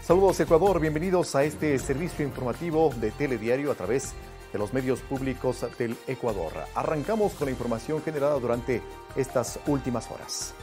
Saludos Ecuador, bienvenidos a este servicio informativo de Telediario a través de los medios públicos del Ecuador. Arrancamos con la información generada durante estas últimas horas.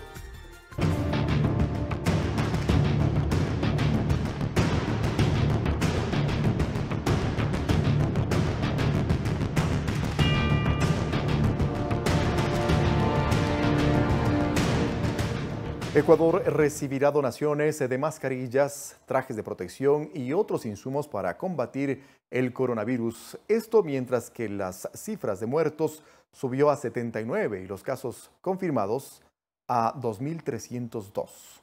Ecuador recibirá donaciones de mascarillas, trajes de protección y otros insumos para combatir el coronavirus. Esto mientras que las cifras de muertos subió a 79 y los casos confirmados a 2.302.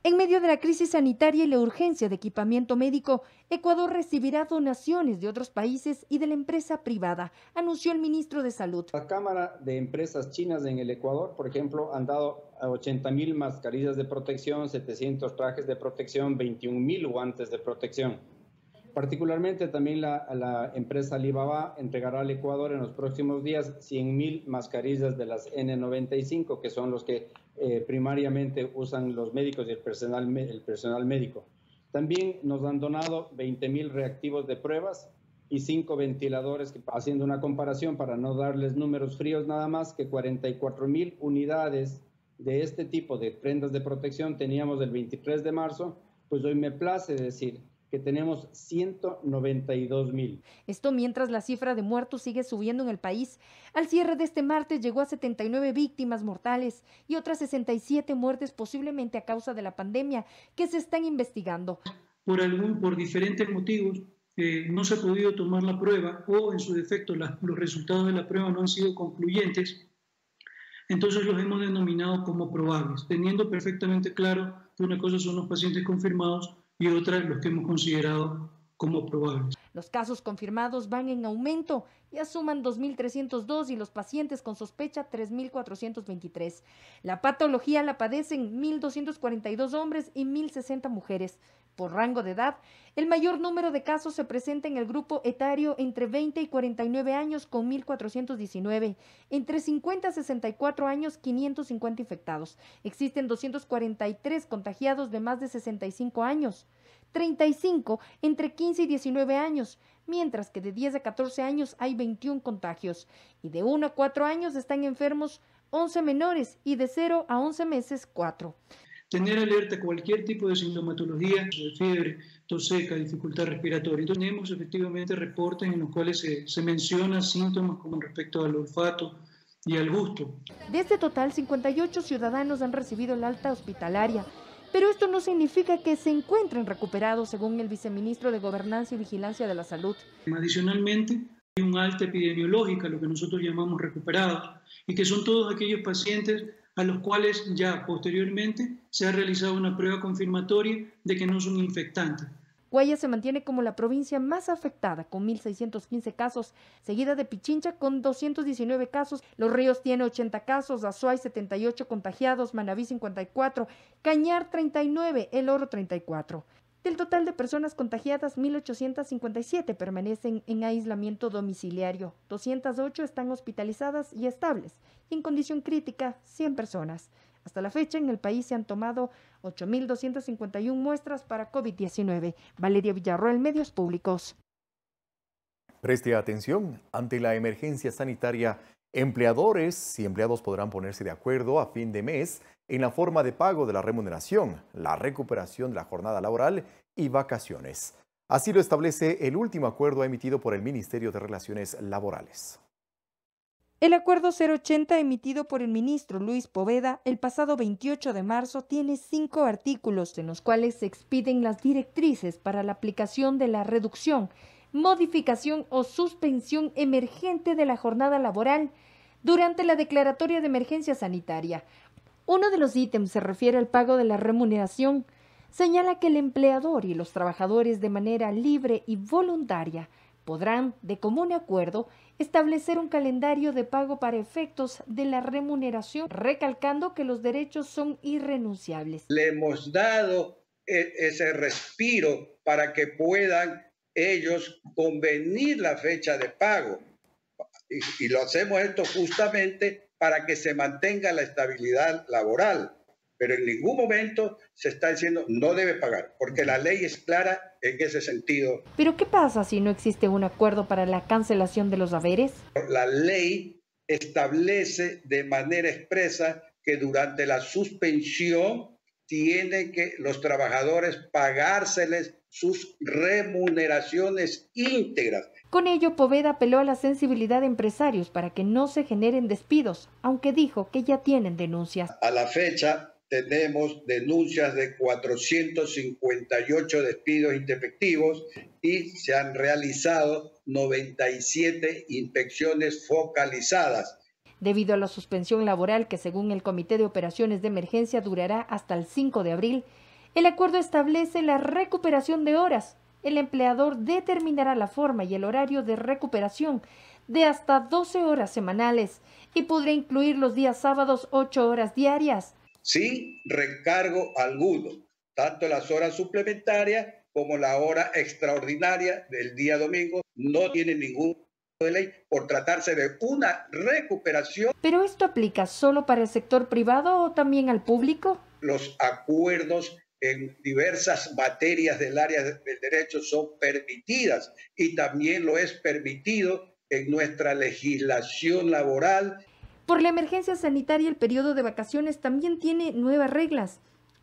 En medio de la crisis sanitaria y la urgencia de equipamiento médico, Ecuador recibirá donaciones de otros países y de la empresa privada, anunció el ministro de Salud. La Cámara de Empresas Chinas en el Ecuador, por ejemplo, han dado 80.000 mascarillas de protección, 700 trajes de protección, 21.000 guantes de protección. Particularmente también la empresa Alibaba entregará al Ecuador en los próximos días 100.000 mascarillas de las N95, que son los que primariamente usan los médicos y el personal médico. También nos han donado 20.000 reactivos de pruebas y 5 ventiladores, haciendo una comparación para no darles números fríos nada más, que 44.000 unidades de este tipo de prendas de protección teníamos el 23 de marzo, pues hoy me place decir que tenemos 192.000. Esto mientras la cifra de muertos sigue subiendo en el país. Al cierre de este martes llegó a 79 víctimas mortales y otras 67 muertes posiblemente a causa de la pandemia que se están investigando. Por diferentes motivos no se ha podido tomar la prueba o en su defecto los resultados de la prueba no han sido concluyentes, entonces los hemos denominado como probables, teniendo perfectamente claro que una cosa son los pacientes confirmados y otras los que hemos considerado como probables. Los casos confirmados van en aumento, ya suman 2.302 y los pacientes con sospecha 3.423. La patología la padecen 1.242 hombres y 1.060 mujeres. Por rango de edad, el mayor número de casos se presenta en el grupo etario entre 20 y 49 años con 1.419, entre 50 y 64 años 550 infectados. Existen 243 contagiados de más de 65 años, 35 entre 15 y 19 años, mientras que de 10 a 14 años hay 21 contagios y de 1 a 4 años están enfermos 11 menores y de 0 a 11 meses 4. Tener alerta cualquier tipo de sintomatología, fiebre, tos seca, dificultad respiratoria. Entonces tenemos efectivamente reportes en los cuales se mencionan síntomas como respecto al olfato y al gusto. De este total, 58 ciudadanos han recibido el alta hospitalaria, pero esto no significa que se encuentren recuperados, según el viceministro de Gobernanza y Vigilancia de la Salud. Adicionalmente, hay un alta epidemiológica, lo que nosotros llamamos recuperados, y que son todos aquellos pacientes a los cuales ya posteriormente se ha realizado una prueba confirmatoria de que no son infectantes. Guayas se mantiene como la provincia más afectada, con 1.615 casos, seguida de Pichincha con 219 casos. Los Ríos tiene 80 casos, Azuay 78 contagiados, Manabí 54, Cañar 39, El Oro 34. Del total de personas contagiadas, 1.857 permanecen en aislamiento domiciliario, 208 están hospitalizadas y estables, y en condición crítica, 100 personas. Hasta la fecha, en el país se han tomado 8.251 muestras para COVID-19. Valeria Villarroel, Medios Públicos. Preste atención, ante la emergencia sanitaria, empleadores y empleados podrán ponerse de acuerdo a fin de mes en la forma de pago de la remuneración, la recuperación de la jornada laboral y vacaciones. Así lo establece el último acuerdo emitido por el Ministerio de Relaciones Laborales. El acuerdo 080 emitido por el ministro Luis Poveda el pasado 28 de marzo tiene 5 artículos en los cuales se expiden las directrices para la aplicación de la reducción, modificación o suspensión emergente de la jornada laboral durante la declaratoria de emergencia sanitaria. Uno de los ítems se refiere al pago de la remuneración. Señala que el empleador y los trabajadores de manera libre y voluntaria podrán, de común acuerdo, establecer un calendario de pago para efectos de la remuneración, recalcando que los derechos son irrenunciables. Le hemos dado ese respiro para que puedan ellos convenir la fecha de pago. Y lo hacemos esto justamente para que se mantenga la estabilidad laboral. pero en ningún momento se está diciendo no debe pagar, porque la ley es clara en ese sentido. ¿Pero qué pasa si no existe un acuerdo para la cancelación de los haberes? La ley establece de manera expresa que durante la suspensión tienen que los trabajadores pagárseles sus remuneraciones íntegras. Con ello, Poveda apeló a la sensibilidad de empresarios para que no se generen despidos, aunque dijo que ya tienen denuncias. A la fecha tenemos denuncias de 458 despidos intempestivos y se han realizado 97 inspecciones focalizadas. Debido a la suspensión laboral que según el Comité de Operaciones de Emergencia durará hasta el 5 de abril, el acuerdo establece la recuperación de horas. El empleador determinará la forma y el horario de recuperación de hasta 12 horas semanales y podrá incluir los días sábados 8 horas diarias. Sin recargo alguno, tanto las horas suplementarias como la hora extraordinaria del día domingo no tienen ningún de ley por tratarse de una recuperación. ¿Pero esto aplica solo para el sector privado o también al público? Los acuerdos en diversas materias del área del derecho son permitidas y también lo es permitido en nuestra legislación laboral. Por la emergencia sanitaria, el periodo de vacaciones también tiene nuevas reglas,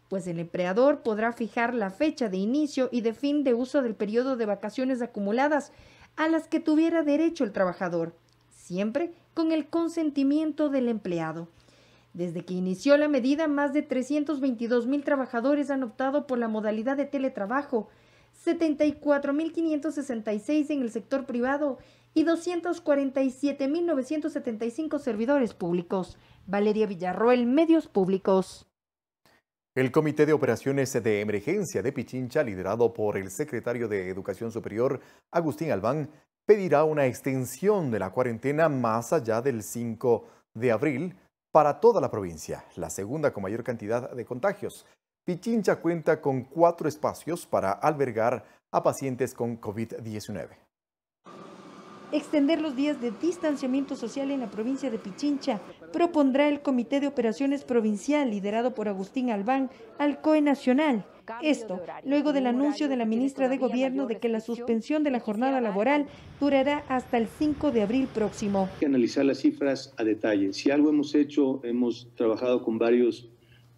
pues el empleador podrá fijar la fecha de inicio y de fin de uso del periodo de vacaciones acumuladas a las que tuviera derecho el trabajador, siempre con el consentimiento del empleado. Desde que inició la medida, más de 322,000 trabajadores han optado por la modalidad de teletrabajo, 74,566 en el sector privado y 247,975 servidores públicos. Valeria Villarroel, Medios Públicos. El Comité de Operaciones de Emergencia de Pichincha, liderado por el secretario de Educación Superior, Agustín Albán, pedirá una extensión de la cuarentena más allá del 5 de abril para toda la provincia, la segunda con mayor cantidad de contagios. Pichincha cuenta con 4 espacios para albergar a pacientes con COVID-19. Extender los días de distanciamiento social en la provincia de Pichincha propondrá el Comité de Operaciones Provincial, liderado por Agustín Albán, al COE Nacional. Esto, luego del anuncio de la ministra de Gobierno de que la suspensión de la jornada laboral durará hasta el 5 de abril próximo. Hay que analizar las cifras a detalle. Si algo hemos hecho, hemos trabajado con varios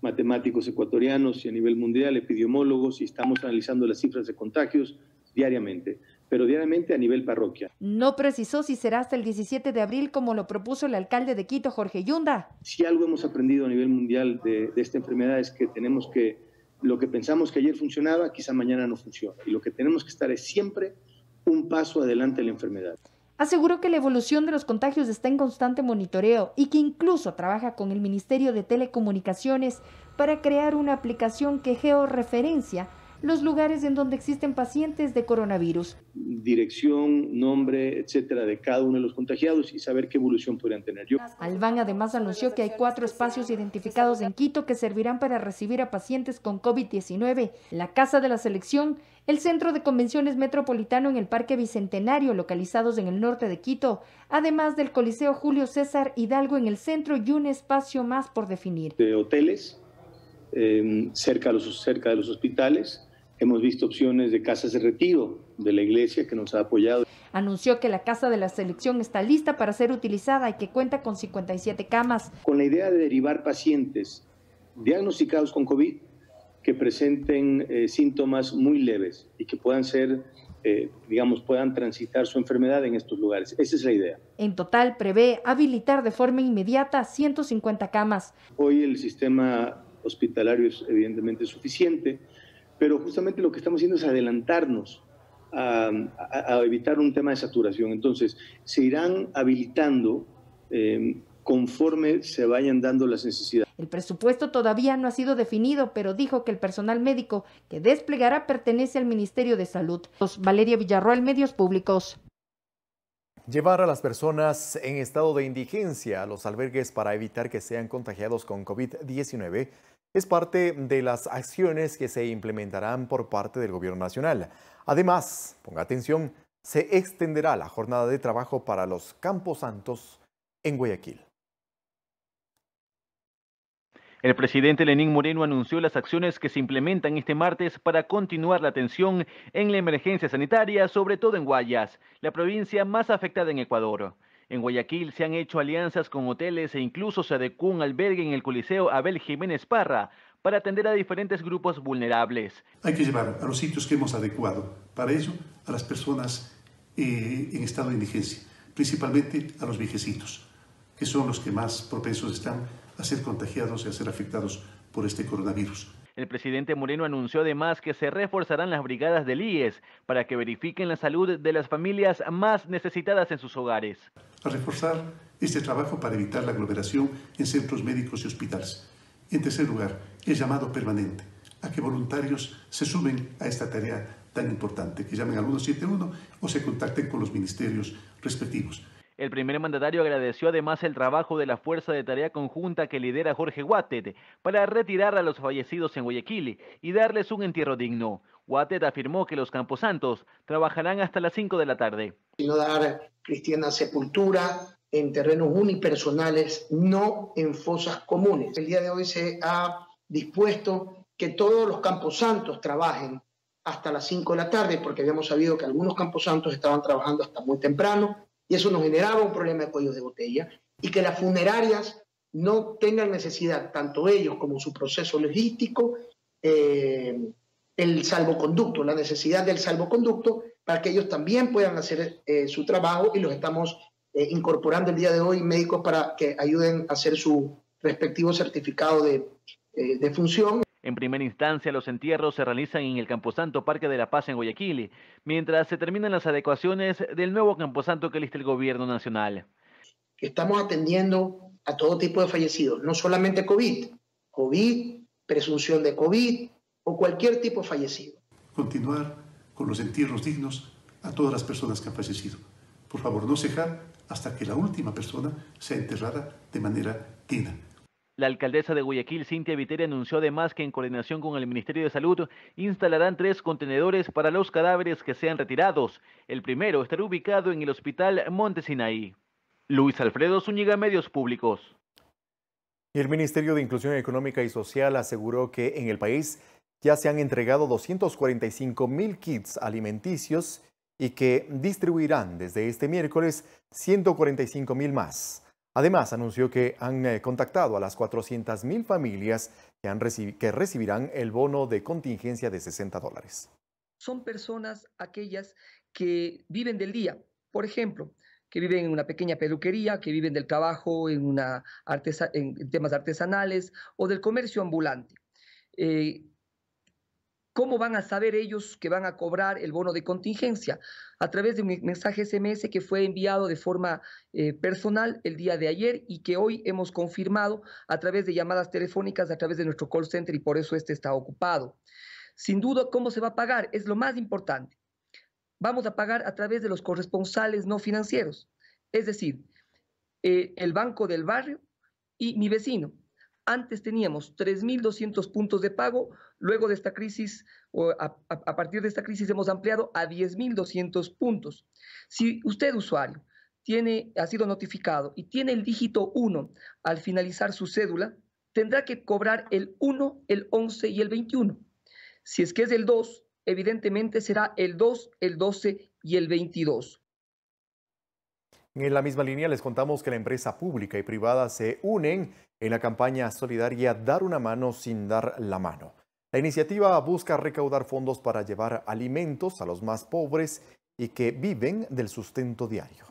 matemáticos ecuatorianos y a nivel mundial, epidemiólogos, y estamos analizando las cifras de contagios diariamente, pero diariamente a nivel parroquia. No precisó si será hasta el 17 de abril como lo propuso el alcalde de Quito, Jorge Yunda. Si algo hemos aprendido a nivel mundial de esta enfermedad es que tenemos que, lo que pensamos que ayer funcionaba, quizá mañana no funciona. Y lo que tenemos que estar es siempre un paso adelante de la enfermedad. Aseguró que la evolución de los contagios está en constante monitoreo y que incluso trabaja con el Ministerio de Telecomunicaciones para crear una aplicación que georreferencia los lugares en donde existen pacientes de coronavirus. Dirección, nombre, etcétera, de cada uno de los contagiados y saber qué evolución podrían tener. Albán además anunció que hay 4 espacios identificados en Quito que servirán para recibir a pacientes con COVID-19. La Casa de la Selección, el Centro de Convenciones Metropolitano en el Parque Bicentenario, localizados en el norte de Quito, además del Coliseo Julio César Hidalgo en el centro y un espacio más por definir. De hoteles, cerca de los hospitales. Hemos visto opciones de casas de retiro de la iglesia que nos ha apoyado. Anunció que la Casa de la Selección está lista para ser utilizada y que cuenta con 57 camas. Con la idea de derivar pacientes diagnosticados con COVID que presenten síntomas muy leves y que puedan ser, puedan transitar su enfermedad en estos lugares. Esa es la idea. En total prevé habilitar de forma inmediata 150 camas. Hoy el sistema hospitalario es evidentemente suficiente, pero justamente lo que estamos haciendo es adelantarnos a evitar un tema de saturación. Entonces, se irán habilitando conforme se vayan dando las necesidades. El presupuesto todavía no ha sido definido, pero dijo que el personal médico que desplegará pertenece al Ministerio de Salud. Valeria Villarroel, Medios Públicos. Llevar a las personas en estado de indigencia a los albergues para evitar que sean contagiados con COVID-19 es parte de las acciones que se implementarán por parte del Gobierno Nacional. Además, ponga atención, se extenderá la jornada de trabajo para los camposantos en Guayaquil. El presidente Lenín Moreno anunció las acciones que se implementan este martes para continuar la atención en la emergencia sanitaria, sobre todo en Guayas, la provincia más afectada en Ecuador. En Guayaquil se han hecho alianzas con hoteles e incluso se adecuó un albergue en el Coliseo Abel Jiménez Parra para atender a diferentes grupos vulnerables. Hay que llevar a los sitios que hemos adecuado para ello a las personas en estado de indigencia, principalmente a los viejecitos, que son los que más propensos están a ser contagiados y a ser afectados por este coronavirus. El presidente Moreno anunció además que se reforzarán las brigadas del IES para que verifiquen la salud de las familias más necesitadas en sus hogares. A reforzar este trabajo para evitar la aglomeración en centros médicos y hospitales. En tercer lugar, el llamado permanente a que voluntarios se sumen a esta tarea tan importante, que llamen al 171 o se contacten con los ministerios respectivos. El primer mandatario agradeció además el trabajo de la Fuerza de Tarea Conjunta que lidera Jorge Huátet para retirar a los fallecidos en Guayaquil y darles un entierro digno. Huátet afirmó que los camposantos trabajarán hasta las 5 de la tarde. Sino dar cristiana sepultura en terrenos unipersonales, no en fosas comunes. El día de hoy se ha dispuesto que todos los camposantos trabajen hasta las 5 de la tarde, porque habíamos sabido que algunos camposantos estaban trabajando hasta muy temprano, y eso nos generaba un problema de cuellos de botella, y que las funerarias no tengan necesidad, tanto ellos como su proceso logístico, el salvoconducto, la necesidad del salvoconducto, para que ellos también puedan hacer su trabajo, y los estamos incorporando el día de hoy médicos para que ayuden a hacer su respectivo certificado de función. En primera instancia, los entierros se realizan en el Camposanto Parque de la Paz en Guayaquil, mientras se terminan las adecuaciones del nuevo camposanto que lista el gobierno nacional. Estamos atendiendo a todo tipo de fallecidos, no solamente COVID, presunción de COVID o cualquier tipo de fallecido. Continuar con los entierros dignos a todas las personas que han fallecido. Por favor, no cejar hasta que la última persona sea enterrada de manera digna. La alcaldesa de Guayaquil, Cintia Viteri, anunció además que en coordinación con el Ministerio de Salud instalarán 3 contenedores para los cadáveres que sean retirados. El primero estará ubicado en el Hospital Monte Sinaí. Luis Alfredo Zúñiga, Medios Públicos. El Ministerio de Inclusión Económica y Social aseguró que en el país ya se han entregado 245,000 kits alimenticios y que distribuirán desde este miércoles 145,000 más. Además, anunció que han contactado a las 400,000 familias que recibirán el bono de contingencia de $60. Son personas aquellas que viven del día, por ejemplo, que viven en una pequeña peluquería, que viven del trabajo en temas artesanales o del comercio ambulante. ¿Cómo van a saber ellos que van a cobrar el bono de contingencia? A través de un mensaje SMS que fue enviado de forma personal el día de ayer y que hoy hemos confirmado a través de llamadas telefónicas, a través de nuestro call center, y por eso este está ocupado. Sin duda, ¿cómo se va a pagar? Es lo más importante. Vamos a pagar a través de los corresponsales no financieros, es decir, el Banco del Barrio y mi vecino. Antes teníamos 3.200 puntos de pago, luego de esta crisis, o a partir de esta crisis hemos ampliado a 10.200 puntos. Si usted, usuario, ha sido notificado y tiene el dígito 1 al finalizar su cédula, tendrá que cobrar el 1, el 11 y el 21. Si es que es el 2, evidentemente será el 2, el 12 y el 22. En la misma línea les contamos que la empresa pública y privada se unen en la campaña solidaria Dar una mano sin dar la mano. La iniciativa busca recaudar fondos para llevar alimentos a los más pobres y que viven del sustento diario.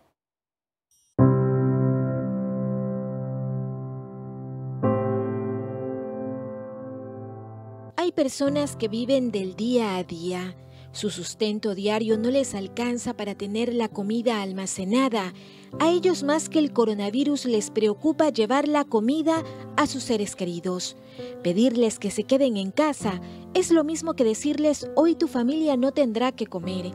Hay personas que viven del día a día. Su sustento diario no les alcanza para tener la comida almacenada. A ellos, más que el coronavirus, les preocupa llevar la comida a sus seres queridos. Pedirles que se queden en casa es lo mismo que decirles: hoy tu familia no tendrá que comer.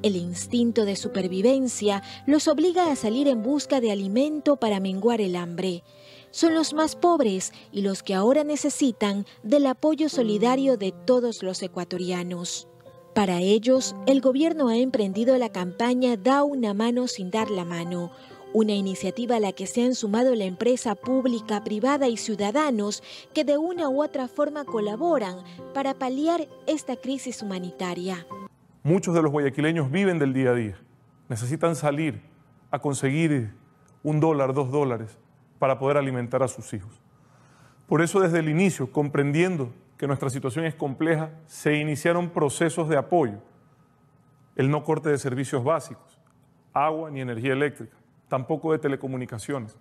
El instinto de supervivencia los obliga a salir en busca de alimento para menguar el hambre. Son los más pobres y los que ahora necesitan del apoyo solidario de todos los ecuatorianos. Para ellos, el gobierno ha emprendido la campaña Da una mano sin dar la mano, Una iniciativa a la que se han sumado la empresa pública, privada y ciudadanos que de una u otra forma colaboran para paliar esta crisis humanitaria. Muchos de los guayaquileños viven del día a día. Necesitan salir a conseguir $1, $2 para poder alimentar a sus hijos. Por eso desde el inicio, comprendiendo que nuestra situación es compleja, se iniciaron procesos de apoyo. El no corte de servicios básicos, agua ni energía eléctrica, tampoco de telecomunicaciones,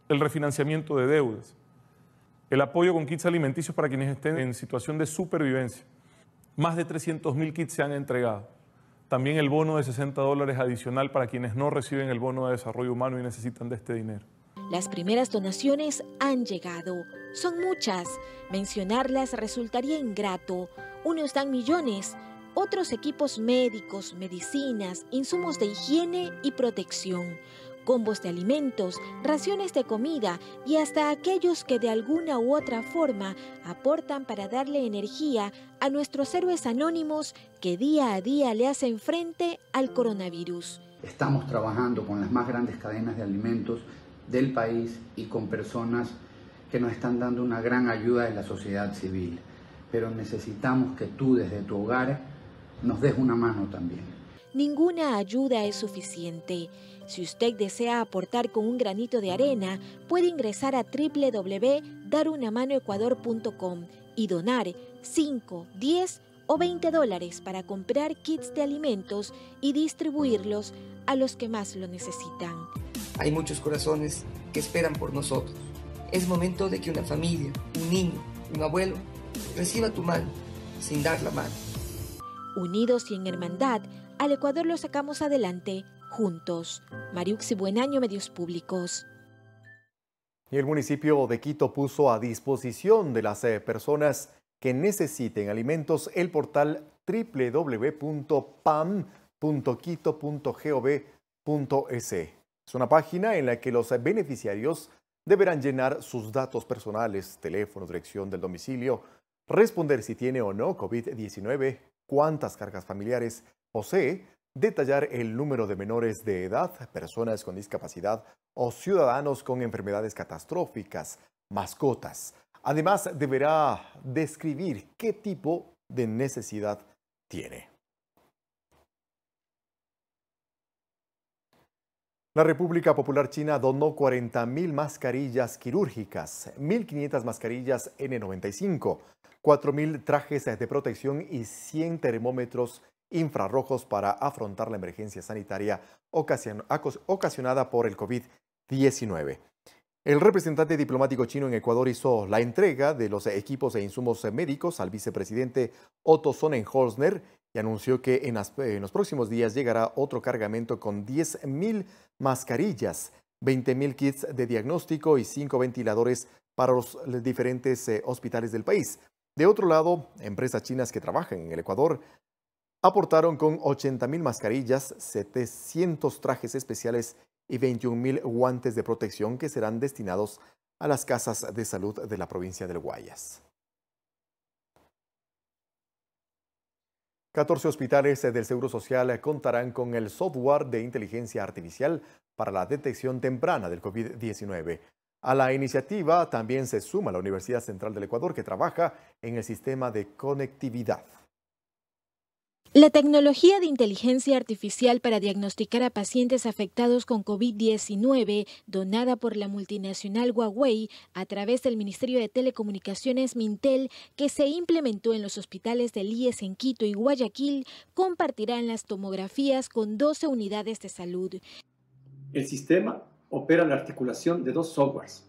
el refinanciamiento de deudas, el apoyo con kits alimenticios para quienes estén en situación de supervivencia. Más de 300.000 kits se han entregado. También el bono de $60 adicional para quienes no reciben el bono de desarrollo humano y necesitan de este dinero. Las primeras donaciones han llegado. Son muchas. Mencionarlas resultaría ingrato. Unos dan millones, otros equipos médicos, medicinas, insumos de higiene y protección, combos de alimentos, raciones de comida y hasta aquellos que de alguna u otra forma aportan para darle energía a nuestros héroes anónimos que día a día le hacen frente al coronavirus. Estamos trabajando con las más grandes cadenas de alimentos del país y con personas que nos están dando una gran ayuda de la sociedad civil, pero necesitamos que tú desde tu hogar nos des una mano también. Ninguna ayuda es suficiente. Si usted desea aportar con un granito de arena, puede ingresar a www.darunamanoecuador.com y donar 5, 10 o $20 para comprar kits de alimentos y distribuirlos a los que más lo necesitan. Hay muchos corazones que esperan por nosotros. Es momento de que una familia, un niño, un abuelo, reciba tu mano sin dar la mano. Unidos y en hermandad, al Ecuador lo sacamos adelante, juntos. Mariuxi Buenaño, Medios Públicos. Y el municipio de Quito puso a disposición de las personas que necesiten alimentos el portal www.pam.quito.gov.es. Es una página en la que los beneficiarios deberán llenar sus datos personales, teléfono, dirección del domicilio, responder si tiene o no COVID-19, cuántas cargas familiares posee, detallar el número de menores de edad, personas con discapacidad o ciudadanos con enfermedades catastróficas, mascotas. Además, deberá describir qué tipo de necesidad tiene. La República Popular China donó 40.000 mascarillas quirúrgicas, 1.500 mascarillas N95, 4.000 trajes de protección y 100 termómetros infrarrojos para afrontar la emergencia sanitaria ocasionada por el COVID-19. El representante diplomático chino en Ecuador hizo la entrega de los equipos e insumos médicos al vicepresidente Otto Sonnenholzner y anunció que en los próximos días llegará otro cargamento con 10.000 mascarillas, 20.000 kits de diagnóstico y 5 ventiladores para los diferentes hospitales del país. De otro lado, empresas chinas que trabajan en el Ecuador aportaron con 80.000 mascarillas, 700 trajes especiales y 21.000 guantes de protección que serán destinados a las casas de salud de la provincia del Guayas. 14 hospitales del Seguro Social contarán con el software de inteligencia artificial para la detección temprana del COVID-19. A la iniciativa también se suma la Universidad Central del Ecuador, que trabaja en el sistema de conectividad. La tecnología de inteligencia artificial para diagnosticar a pacientes afectados con COVID-19, donada por la multinacional Huawei a través del Ministerio de Telecomunicaciones Mintel, que se implementó en los hospitales del IES en Quito y Guayaquil, compartirán las tomografías con 12 unidades de salud. El sistema opera la articulación de dos softwares.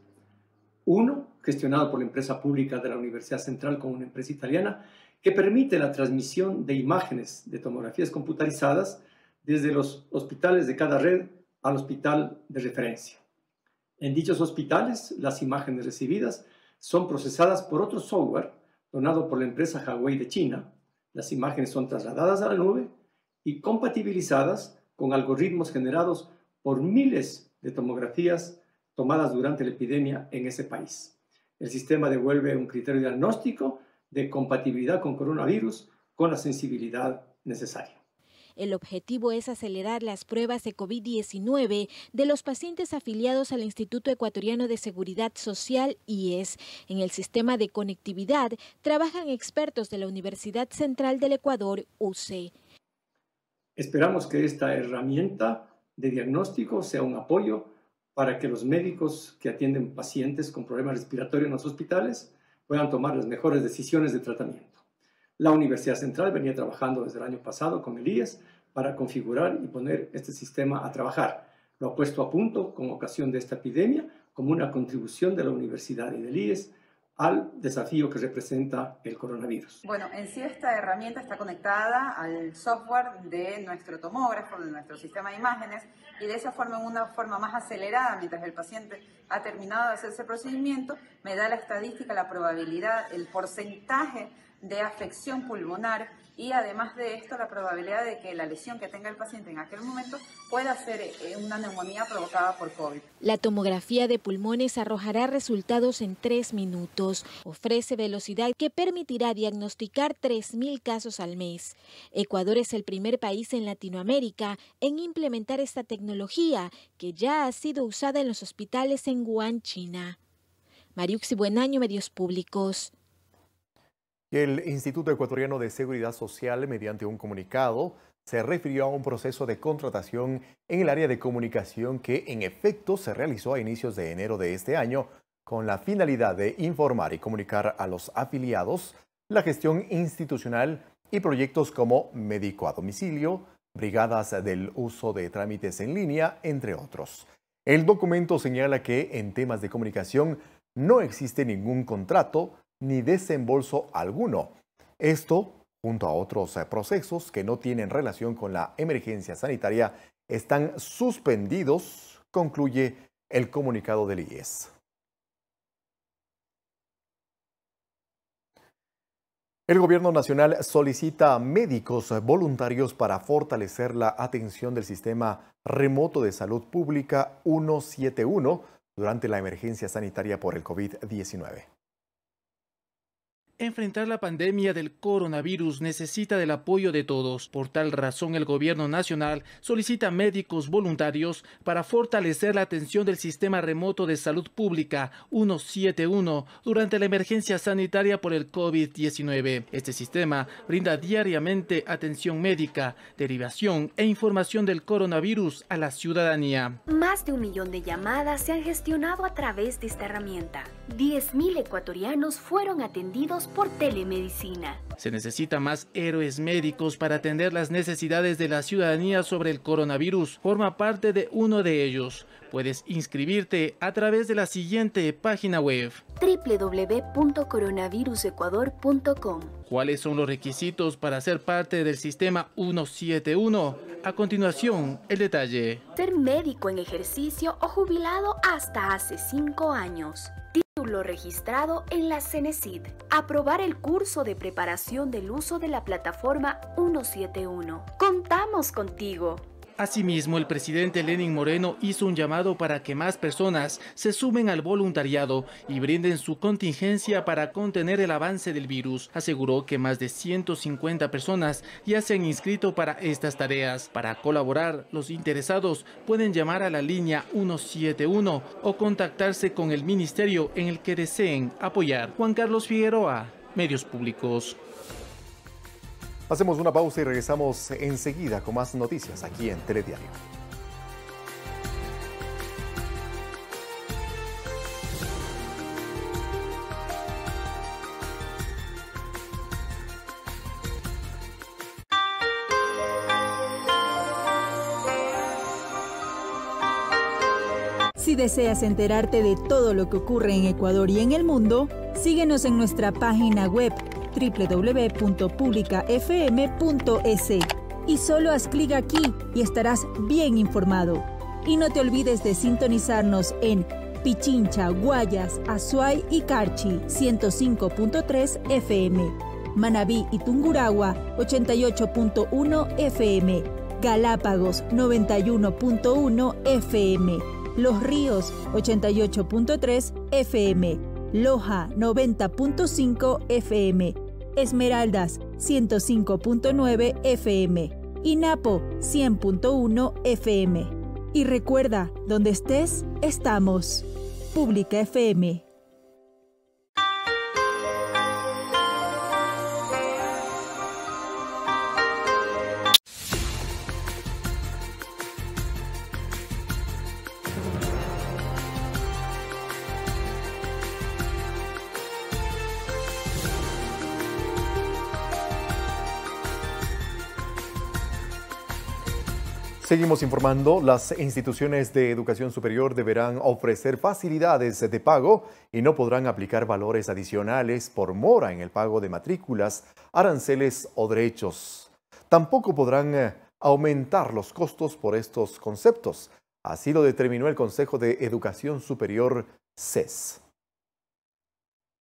Uno, gestionado por la empresa pública de la Universidad Central con una empresa italiana, que permite la transmisión de imágenes de tomografías computarizadas desde los hospitales de cada red al hospital de referencia. En dichos hospitales, las imágenes recibidas son procesadas por otro software donado por la empresa Huawei de China. Las imágenes son trasladadas a la nube y compatibilizadas con algoritmos generados por miles de tomografías tomadas durante la epidemia en ese país. El sistema devuelve un criterio diagnóstico de compatibilidad con coronavirus con la sensibilidad necesaria. El objetivo es acelerar las pruebas de COVID-19 de los pacientes afiliados al Instituto Ecuatoriano de Seguridad Social, IES. En el sistema de conectividad trabajan expertos de la Universidad Central del Ecuador, UCE. Esperamos que esta herramienta de diagnóstico sea un apoyo para que los médicos que atienden pacientes con problemas respiratorios en los hospitales puedan tomar las mejores decisiones de tratamiento. La Universidad Central venía trabajando desde el año pasado con el IES para configurar y poner este sistema a trabajar. Lo ha puesto a punto con ocasión de esta epidemia como una contribución de la universidad y del IES al desafío que representa el coronavirus. Bueno, en sí esta herramienta está conectada al software de nuestro tomógrafo, de nuestro sistema de imágenes, y de esa forma, en una forma más acelerada, mientras el paciente ha terminado de hacer ese procedimiento, me da la estadística, la probabilidad, el porcentaje de afección pulmonar y además de esto la probabilidad de que la lesión que tenga el paciente en aquel momento pueda ser una neumonía provocada por COVID. La tomografía de pulmones arrojará resultados en 3 minutos. Ofrece velocidad que permitirá diagnosticar 3.000 casos al mes. Ecuador es el primer país en Latinoamérica en implementar esta tecnología que ya ha sido usada en los hospitales en Wuhan, China. Mariuxi Buenaño, Medios Públicos. El Instituto Ecuatoriano de Seguridad Social, mediante un comunicado, se refirió a un proceso de contratación en el área de comunicación que, en efecto, se realizó a inicios de enero de este año con la finalidad de informar y comunicar a los afiliados la gestión institucional y proyectos como médico a domicilio, brigadas del uso de trámites en línea, entre otros. El documento señala que en temas de comunicación no existe ningún contrato ni desembolso alguno. Esto, junto a otros procesos que no tienen relación con la emergencia sanitaria, están suspendidos, concluye el comunicado del IES. El Gobierno Nacional solicita médicos voluntarios para fortalecer la atención del sistema remoto de salud pública 171 durante la emergencia sanitaria por el COVID-19. Enfrentar la pandemia del coronavirus necesita del apoyo de todos. Por tal razón, el Gobierno Nacional solicita médicos voluntarios para fortalecer la atención del sistema remoto de salud pública 171 durante la emergencia sanitaria por el COVID-19. Este sistema brinda diariamente atención médica, derivación e información del coronavirus a la ciudadanía. Más de 1 millón de llamadas se han gestionado a través de esta herramienta. 10.000 ecuatorianos fueron atendidos por telemedicina. Se necesita más héroes médicos para atender las necesidades de la ciudadanía sobre el coronavirus. Forma parte de uno de ellos. Puedes inscribirte a través de la siguiente página web: www.coronavirusecuador.com. ¿Cuáles son los requisitos para ser parte del sistema 171? A continuación, el detalle. Ser médico en ejercicio o jubilado hasta hace 5 años. Título registrado en la CENESID. Aprobar el curso de preparación del uso de la plataforma 171. ¡Contamos contigo! Asimismo, el presidente Lenín Moreno hizo un llamado para que más personas se sumen al voluntariado y brinden su contingencia para contener el avance del virus. Aseguró que más de 150 personas ya se han inscrito para estas tareas. Para colaborar, los interesados pueden llamar a la línea 171 o contactarse con el ministerio en el que deseen apoyar. Juan Carlos Figueroa, Medios Públicos. Hacemos una pausa y regresamos enseguida con más noticias aquí en Telediario. Si deseas enterarte de todo lo que ocurre en Ecuador y en el mundo, síguenos en nuestra página web www.publicafm.es y solo haz clic aquí y estarás bien informado. Y no te olvides de sintonizarnos en Pichincha, Guayas, Azuay y Carchi 105.3 FM, Manabí y Tungurahua 88.1 FM, Galápagos 91.1 FM, Los Ríos 88.3 FM, Loja 90.5 FM, Esmeraldas 105.9 FM, y Napo 100.1 FM. Y recuerda, donde estés, estamos. Pública FM. Seguimos informando, las instituciones de educación superior deberán ofrecer facilidades de pago y no podrán aplicar valores adicionales por mora en el pago de matrículas, aranceles o derechos. Tampoco podrán aumentar los costos por estos conceptos. Así lo determinó el Consejo de Educación Superior, CES.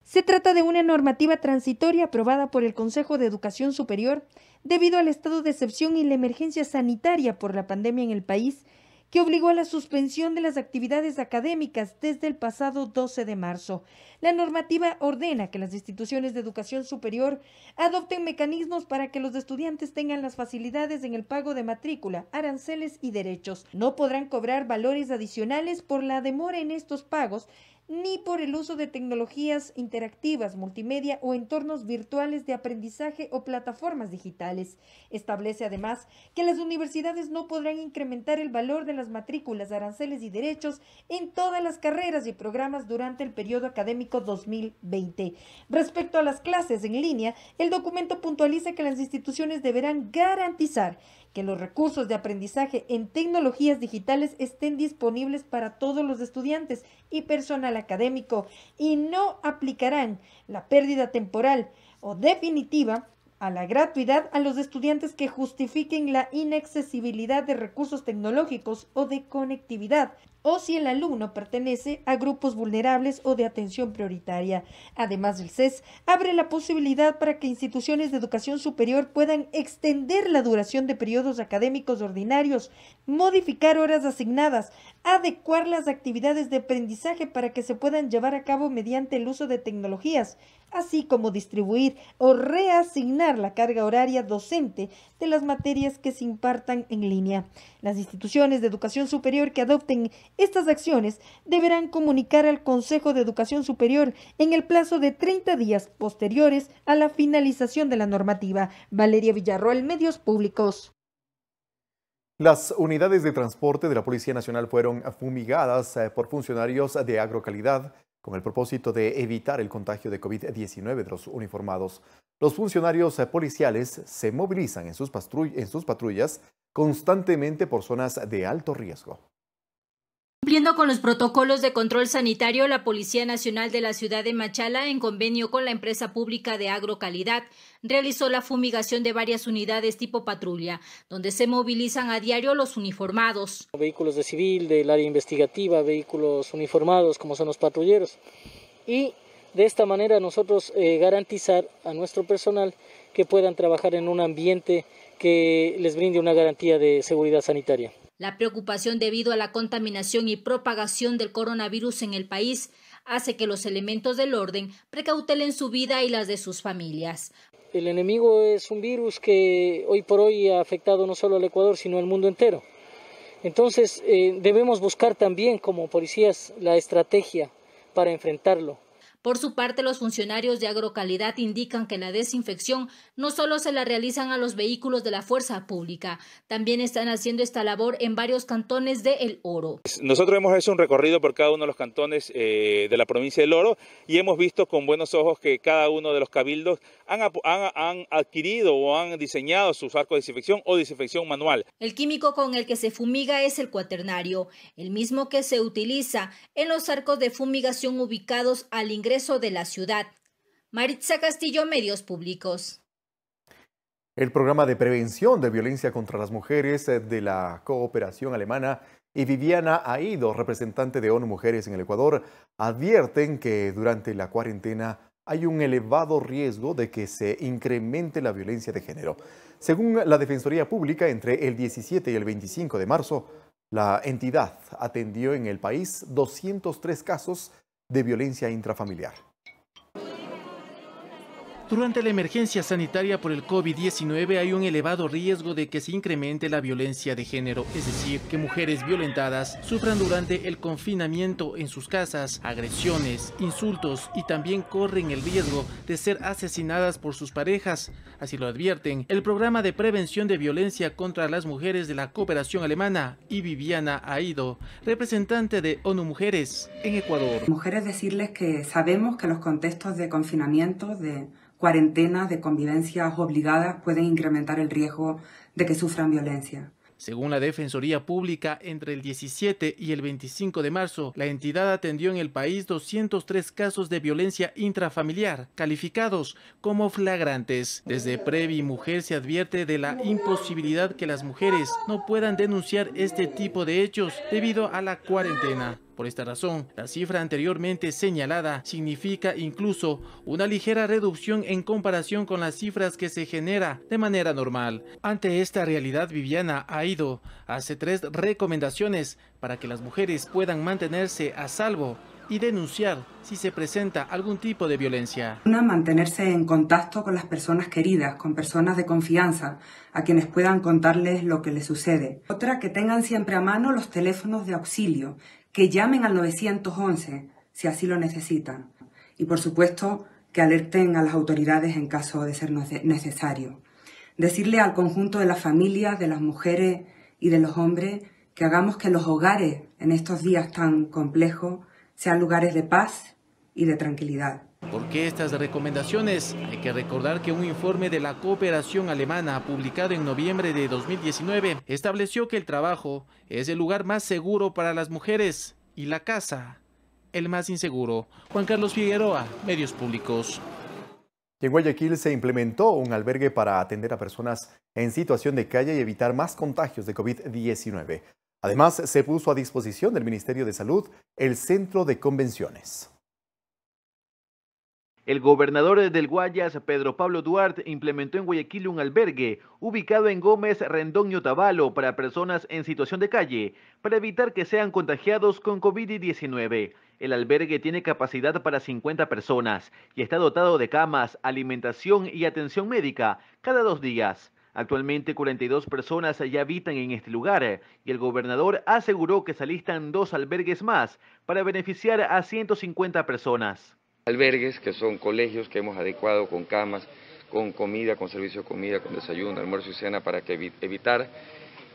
Se trata de una normativa transitoria aprobada por el Consejo de Educación Superior debido al estado de excepción y la emergencia sanitaria por la pandemia en el país, que obligó a la suspensión de las actividades académicas desde el pasado 12 de marzo. La normativa ordena que las instituciones de educación superior adopten mecanismos para que los estudiantes tengan las facilidades en el pago de matrícula, aranceles y derechos. No podrán cobrar valores adicionales por la demora en estos pagos, ni por el uso de tecnologías interactivas, multimedia o entornos virtuales de aprendizaje o plataformas digitales. Establece además que las universidades no podrán incrementar el valor de las matrículas, aranceles y derechos en todas las carreras y programas durante el periodo académico 2020. Respecto a las clases en línea, el documento puntualiza que las instituciones deberán garantizar que los recursos de aprendizaje en tecnologías digitales estén disponibles para todos los estudiantes y personal académico y no aplicarán la pérdida temporal o definitiva a la gratuidad a los estudiantes que justifiquen la inaccesibilidad de recursos tecnológicos o de conectividad, o si el alumno pertenece a grupos vulnerables o de atención prioritaria. Además, el CES abre la posibilidad para que instituciones de educación superior puedan extender la duración de periodos académicos ordinarios, modificar horas asignadas, adecuar las actividades de aprendizaje para que se puedan llevar a cabo mediante el uso de tecnologías, así como distribuir o reasignar la carga horaria docente de las materias que se impartan en línea. Las instituciones de educación superior que adopten estas acciones deberán comunicar al Consejo de Educación Superior en el plazo de 30 días posteriores a la finalización de la normativa. Valeria Villarroel, Medios Públicos. Las unidades de transporte de la Policía Nacional fueron fumigadas por funcionarios de Agrocalidad con el propósito de evitar el contagio de COVID-19 de los uniformados. Los funcionarios policiales se movilizan en sus patrullas constantemente por zonas de alto riesgo. Cumpliendo con los protocolos de control sanitario, la Policía Nacional de la ciudad de Machala, en convenio con la empresa pública de Agrocalidad, realizó la fumigación de varias unidades tipo patrulla, donde se movilizan a diario los uniformados. Vehículos de civil, del área investigativa, vehículos uniformados como son los patrulleros. Y de esta manera nosotros garantizar a nuestro personal que puedan trabajar en un ambiente que les brinde una garantía de seguridad sanitaria. La preocupación debido a la contaminación y propagación del coronavirus en el país hace que los elementos del orden precautelen su vida y las de sus familias. El enemigo es un virus que hoy por hoy ha afectado no solo al Ecuador, sino al mundo entero. Entonces debemos buscar también como policías la estrategia para enfrentarlo. Por su parte, los funcionarios de Agrocalidad indican que la desinfección no solo se la realizan a los vehículos de la fuerza pública, también están haciendo esta labor en varios cantones de El Oro. Nosotros hemos hecho un recorrido por cada uno de los cantones de la provincia del Oro y hemos visto con buenos ojos que cada uno de los cabildos han adquirido o han diseñado sus arcos de desinfección o desinfección manual. El químico con el que se fumiga es el cuaternario, el mismo que se utiliza en los arcos de fumigación ubicados al ingreso de la ciudad. Maritza Castillo, Medios Públicos. El programa de prevención de violencia contra las mujeres de la cooperación alemana y Viviana Aido, representante de ONU Mujeres en el Ecuador, advierten que durante la cuarentena hay un elevado riesgo de que se incremente la violencia de género. Según la Defensoría Pública, entre el 17 y el 25 de marzo, la entidad atendió en el país 203 casos de violencia intrafamiliar. Durante la emergencia sanitaria por el COVID-19 hay un elevado riesgo de que se incremente la violencia de género, es decir, que mujeres violentadas sufran durante el confinamiento en sus casas agresiones, insultos y también corren el riesgo de ser asesinadas por sus parejas. Así lo advierten el Programa de Prevención de Violencia contra las Mujeres de la Cooperación Alemana y Viviana Aido, representante de ONU Mujeres en Ecuador. Mujeres, decirles que sabemos que los contextos de confinamiento, de cuarentenas, de convivencias obligadas pueden incrementar el riesgo de que sufran violencia. Según la Defensoría Pública, entre el 17 y el 25 de marzo, la entidad atendió en el país 203 casos de violencia intrafamiliar, calificados como flagrantes. Desde Previ Mujer se advierte de la imposibilidad que las mujeres no puedan denunciar este tipo de hechos debido a la cuarentena. Por esta razón, la cifra anteriormente señalada significa incluso una ligera reducción en comparación con las cifras que se genera de manera normal. Ante esta realidad, Viviana Aido hace 3 recomendaciones para que las mujeres puedan mantenerse a salvo y denunciar si se presenta algún tipo de violencia. Una, mantenerse en contacto con las personas queridas, con personas de confianza, a quienes puedan contarles lo que les sucede. Otra, que tengan siempre a mano los teléfonos de auxilio, que llamen al 911 si así lo necesitan. Y por supuesto, que alerten a las autoridades en caso de ser necesario. Decirle al conjunto de las familias, de las mujeres y de los hombres, que hagamos que los hogares en estos días tan complejos sean lugares de paz y de tranquilidad. ¿Por qué estas recomendaciones? Hay que recordar que un informe de la Cooperación Alemana publicado en noviembre de 2019 estableció que el trabajo es el lugar más seguro para las mujeres y la casa el más inseguro. Juan Carlos Figueroa, Medios Públicos. En Guayaquil se implementó un albergue para atender a personas en situación de calle y evitar más contagios de COVID-19. Además, se puso a disposición del Ministerio de Salud el Centro de Convenciones. El gobernador del Guayas, Pedro Pablo Duarte, implementó en Guayaquil un albergue ubicado en Gómez Rendón y Otavalo para personas en situación de calle, para evitar que sean contagiados con COVID-19. El albergue tiene capacidad para 50 personas y está dotado de camas, alimentación y atención médica cada 2 días. Actualmente 42 personas ya habitan en este lugar y el gobernador aseguró que se alistan 2 albergues más para beneficiar a 150 personas. Albergues que son colegios que hemos adecuado con camas, con comida, con servicio de comida, con desayuno, almuerzo y cena para que evitar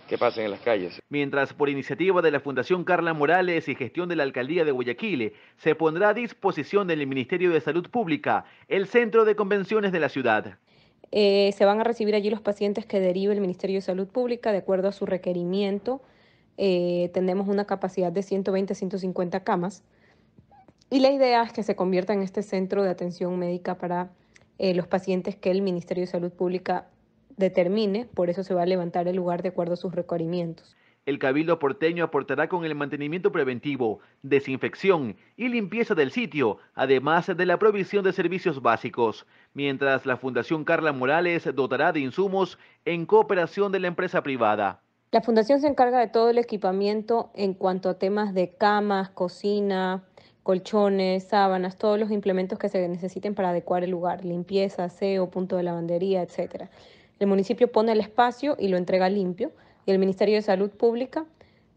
que pasen en las calles. Mientras, por iniciativa de la Fundación Carla Morales y gestión de la Alcaldía de Guayaquil, se pondrá a disposición del Ministerio de Salud Pública el Centro de Convenciones de la ciudad. Se van a recibir allí los pacientes que derive el Ministerio de Salud Pública de acuerdo a su requerimiento. Tenemos una capacidad de 120 a 150 camas. Y la idea es que se convierta en este centro de atención médica para los pacientes que el Ministerio de Salud Pública determine. Por eso se va a levantar el lugar de acuerdo a sus requerimientos. El Cabildo porteño aportará con el mantenimiento preventivo, desinfección y limpieza del sitio, además de la provisión de servicios básicos, mientras la Fundación Carla Morales dotará de insumos en cooperación de la empresa privada. La Fundación se encarga de todo el equipamiento en cuanto a temas de camas, cocina, colchones, sábanas, todos los implementos que se necesiten para adecuar el lugar, limpieza, aseo, punto de lavandería, etc. El municipio pone el espacio y lo entrega limpio, y el Ministerio de Salud Pública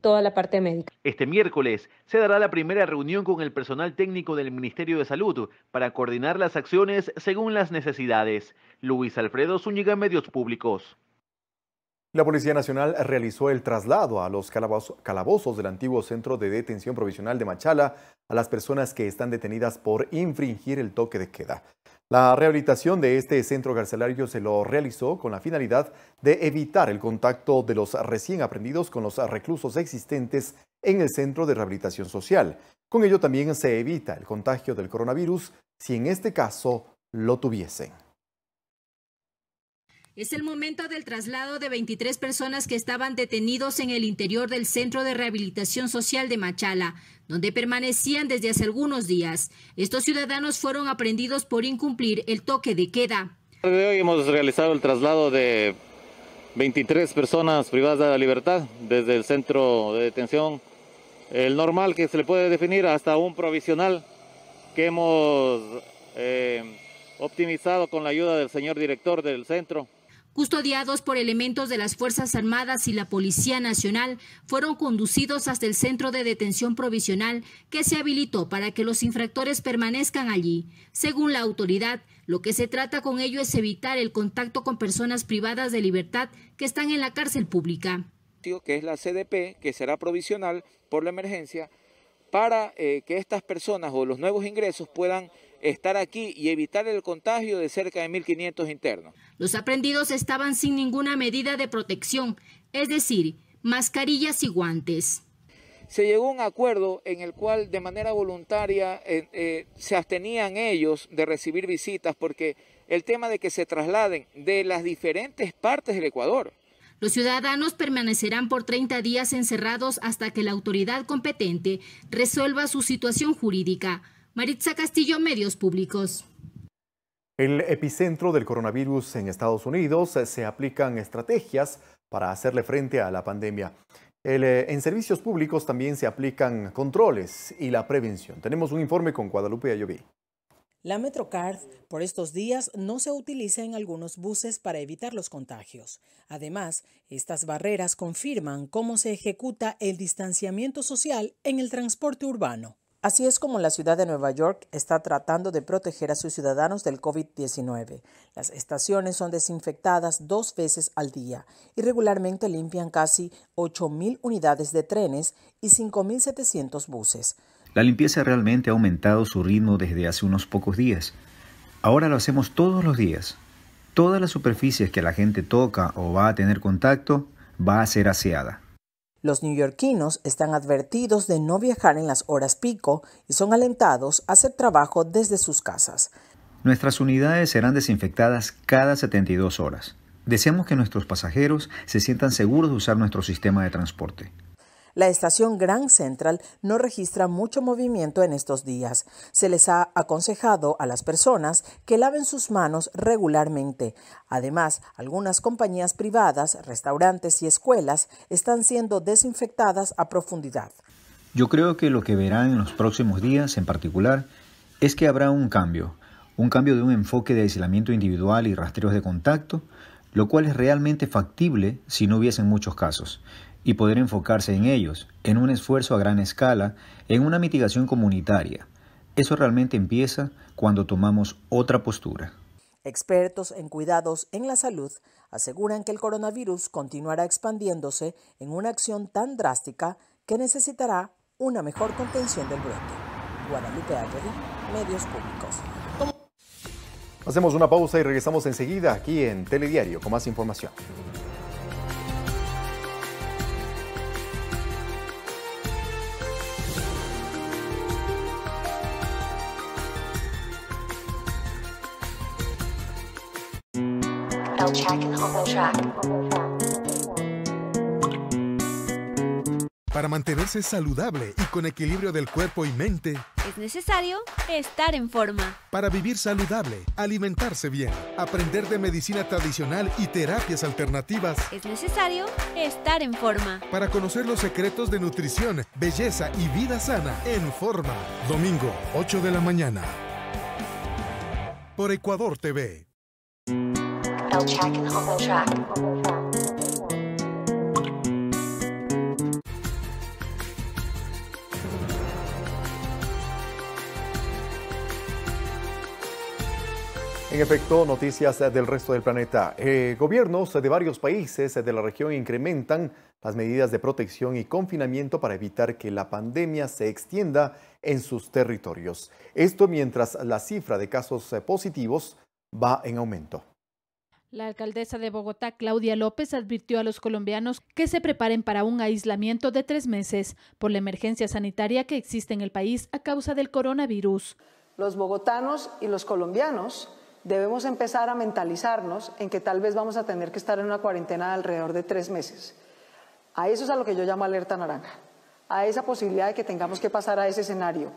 toda la parte médica. Este miércoles se dará la primera reunión con el personal técnico del Ministerio de Salud para coordinar las acciones según las necesidades. Luis Alfredo Zúñiga, Medios Públicos. La Policía Nacional realizó el traslado a los calabozos del antiguo Centro de Detención Provisional de Machala a las personas que están detenidas por infringir el toque de queda. La rehabilitación de este centro carcelario se lo realizó con la finalidad de evitar el contacto de los recién aprendidos con los reclusos existentes en el Centro de Rehabilitación Social. Con ello también se evita el contagio del coronavirus si en este caso lo tuviesen. Es el momento del traslado de 23 personas que estaban detenidos en el interior del Centro de Rehabilitación Social de Machala, donde permanecían desde hace algunos días. Estos ciudadanos fueron aprehendidos por incumplir el toque de queda. Hoy hemos realizado el traslado de 23 personas privadas de la libertad desde el centro de detención, el normal que se le puede definir hasta un provisional que hemos optimizado con la ayuda del señor director del centro. Custodiados por elementos de las Fuerzas Armadas y la Policía Nacional, fueron conducidos hasta el centro de detención provisional que se habilitó para que los infractores permanezcan allí. Según la autoridad, lo que se trata con ello es evitar el contacto con personas privadas de libertad que están en la cárcel pública. Que es la CDP, que será provisional por la emergencia, para que estas personas o los nuevos ingresos puedan estar aquí y evitar el contagio de cerca de 1.500 internos. Los aprendidos estaban sin ninguna medida de protección, es decir, mascarillas y guantes. Se llegó a un acuerdo en el cual de manera voluntaria se abstenían ellos de recibir visitas porque el tema de que se trasladen de las diferentes partes del Ecuador. Los ciudadanos permanecerán por 30 días encerrados hasta que la autoridad competente resuelva su situación jurídica. Maritza Castillo, Medios Públicos. El epicentro del coronavirus en Estados Unidos, se aplican estrategias para hacerle frente a la pandemia. En servicios públicos también se aplican controles y la prevención. Tenemos un informe con Guadalupe Ayoví. La MetroCard por estos días no se utiliza en algunos buses para evitar los contagios. Además, estas barreras confirman cómo se ejecuta el distanciamiento social en el transporte urbano. Así es como la ciudad de Nueva York está tratando de proteger a sus ciudadanos del COVID-19. Las estaciones son desinfectadas 2 veces al día y regularmente limpian casi 8.000 unidades de trenes y 5.700 buses. La limpieza realmente ha aumentado su ritmo desde hace unos pocos días. Ahora lo hacemos todos los días. Todas las superficies que la gente toca o va a tener contacto va a ser aseada. Los neoyorquinos están advertidos de no viajar en las horas pico y son alentados a hacer trabajo desde sus casas. Nuestras unidades serán desinfectadas cada 72 horas. Deseamos que nuestros pasajeros se sientan seguros de usar nuestro sistema de transporte. La estación Grand Central no registra mucho movimiento en estos días. Se les ha aconsejado a las personas que laven sus manos regularmente. Además, algunas compañías privadas, restaurantes y escuelas están siendo desinfectadas a profundidad. Yo creo que lo que verán en los próximos días en particular es que habrá un cambio de un enfoque de aislamiento individual y rastreos de contacto, lo cual es realmente factible si no hubiesen muchos casos, y poder enfocarse en ellos, en un esfuerzo a gran escala, en una mitigación comunitaria. Eso realmente empieza cuando tomamos otra postura. Expertos en cuidados en la salud aseguran que el coronavirus continuará expandiéndose en una acción tan drástica que necesitará una mejor contención del brote. Guadalupe Ayoví, Medios Públicos. Hacemos una pausa y regresamos enseguida aquí en Telediario con más información. Para mantenerse saludable y con equilibrio del cuerpo y mente, es necesario estar en forma. Para vivir saludable, alimentarse bien, aprender de medicina tradicional y terapias alternativas, es necesario estar en forma. Para conocer los secretos de nutrición, belleza y vida sana, En Forma. Domingo, 8 de la mañana. Por Ecuador TV. En efecto, noticias del resto del planeta. Gobiernos de varios países de la región incrementan las medidas de protección y confinamiento para evitar que la pandemia se extienda en sus territorios. Esto mientras la cifra de casos positivos va en aumento. La alcaldesa de Bogotá, Claudia López, advirtió a los colombianos que se preparen para un aislamiento de 3 meses por la emergencia sanitaria que existe en el país a causa del coronavirus. Los bogotanos y los colombianos debemos empezar a mentalizarnos en que tal vez vamos a tener que estar en una cuarentena de alrededor de 3 meses. A eso es a lo que yo llamo alerta naranja, a esa posibilidad de que tengamos que pasar a ese escenario,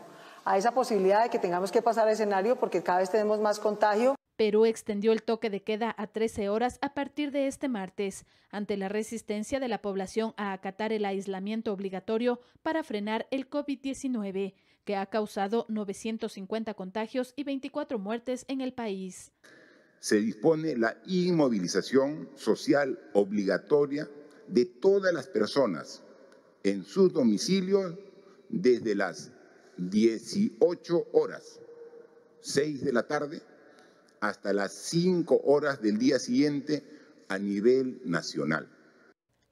a esa posibilidad de que tengamos que pasar a ese escenario porque cada vez tenemos más contagio. Perú extendió el toque de queda a 13 horas a partir de este martes, ante la resistencia de la población a acatar el aislamiento obligatorio para frenar el COVID-19, que ha causado 950 contagios y 24 muertes en el país. Se dispone la inmovilización social obligatoria de todas las personas en sus domicilios desde las 18 horas, 6 de la tarde, hasta las 5 horas del día siguiente a nivel nacional.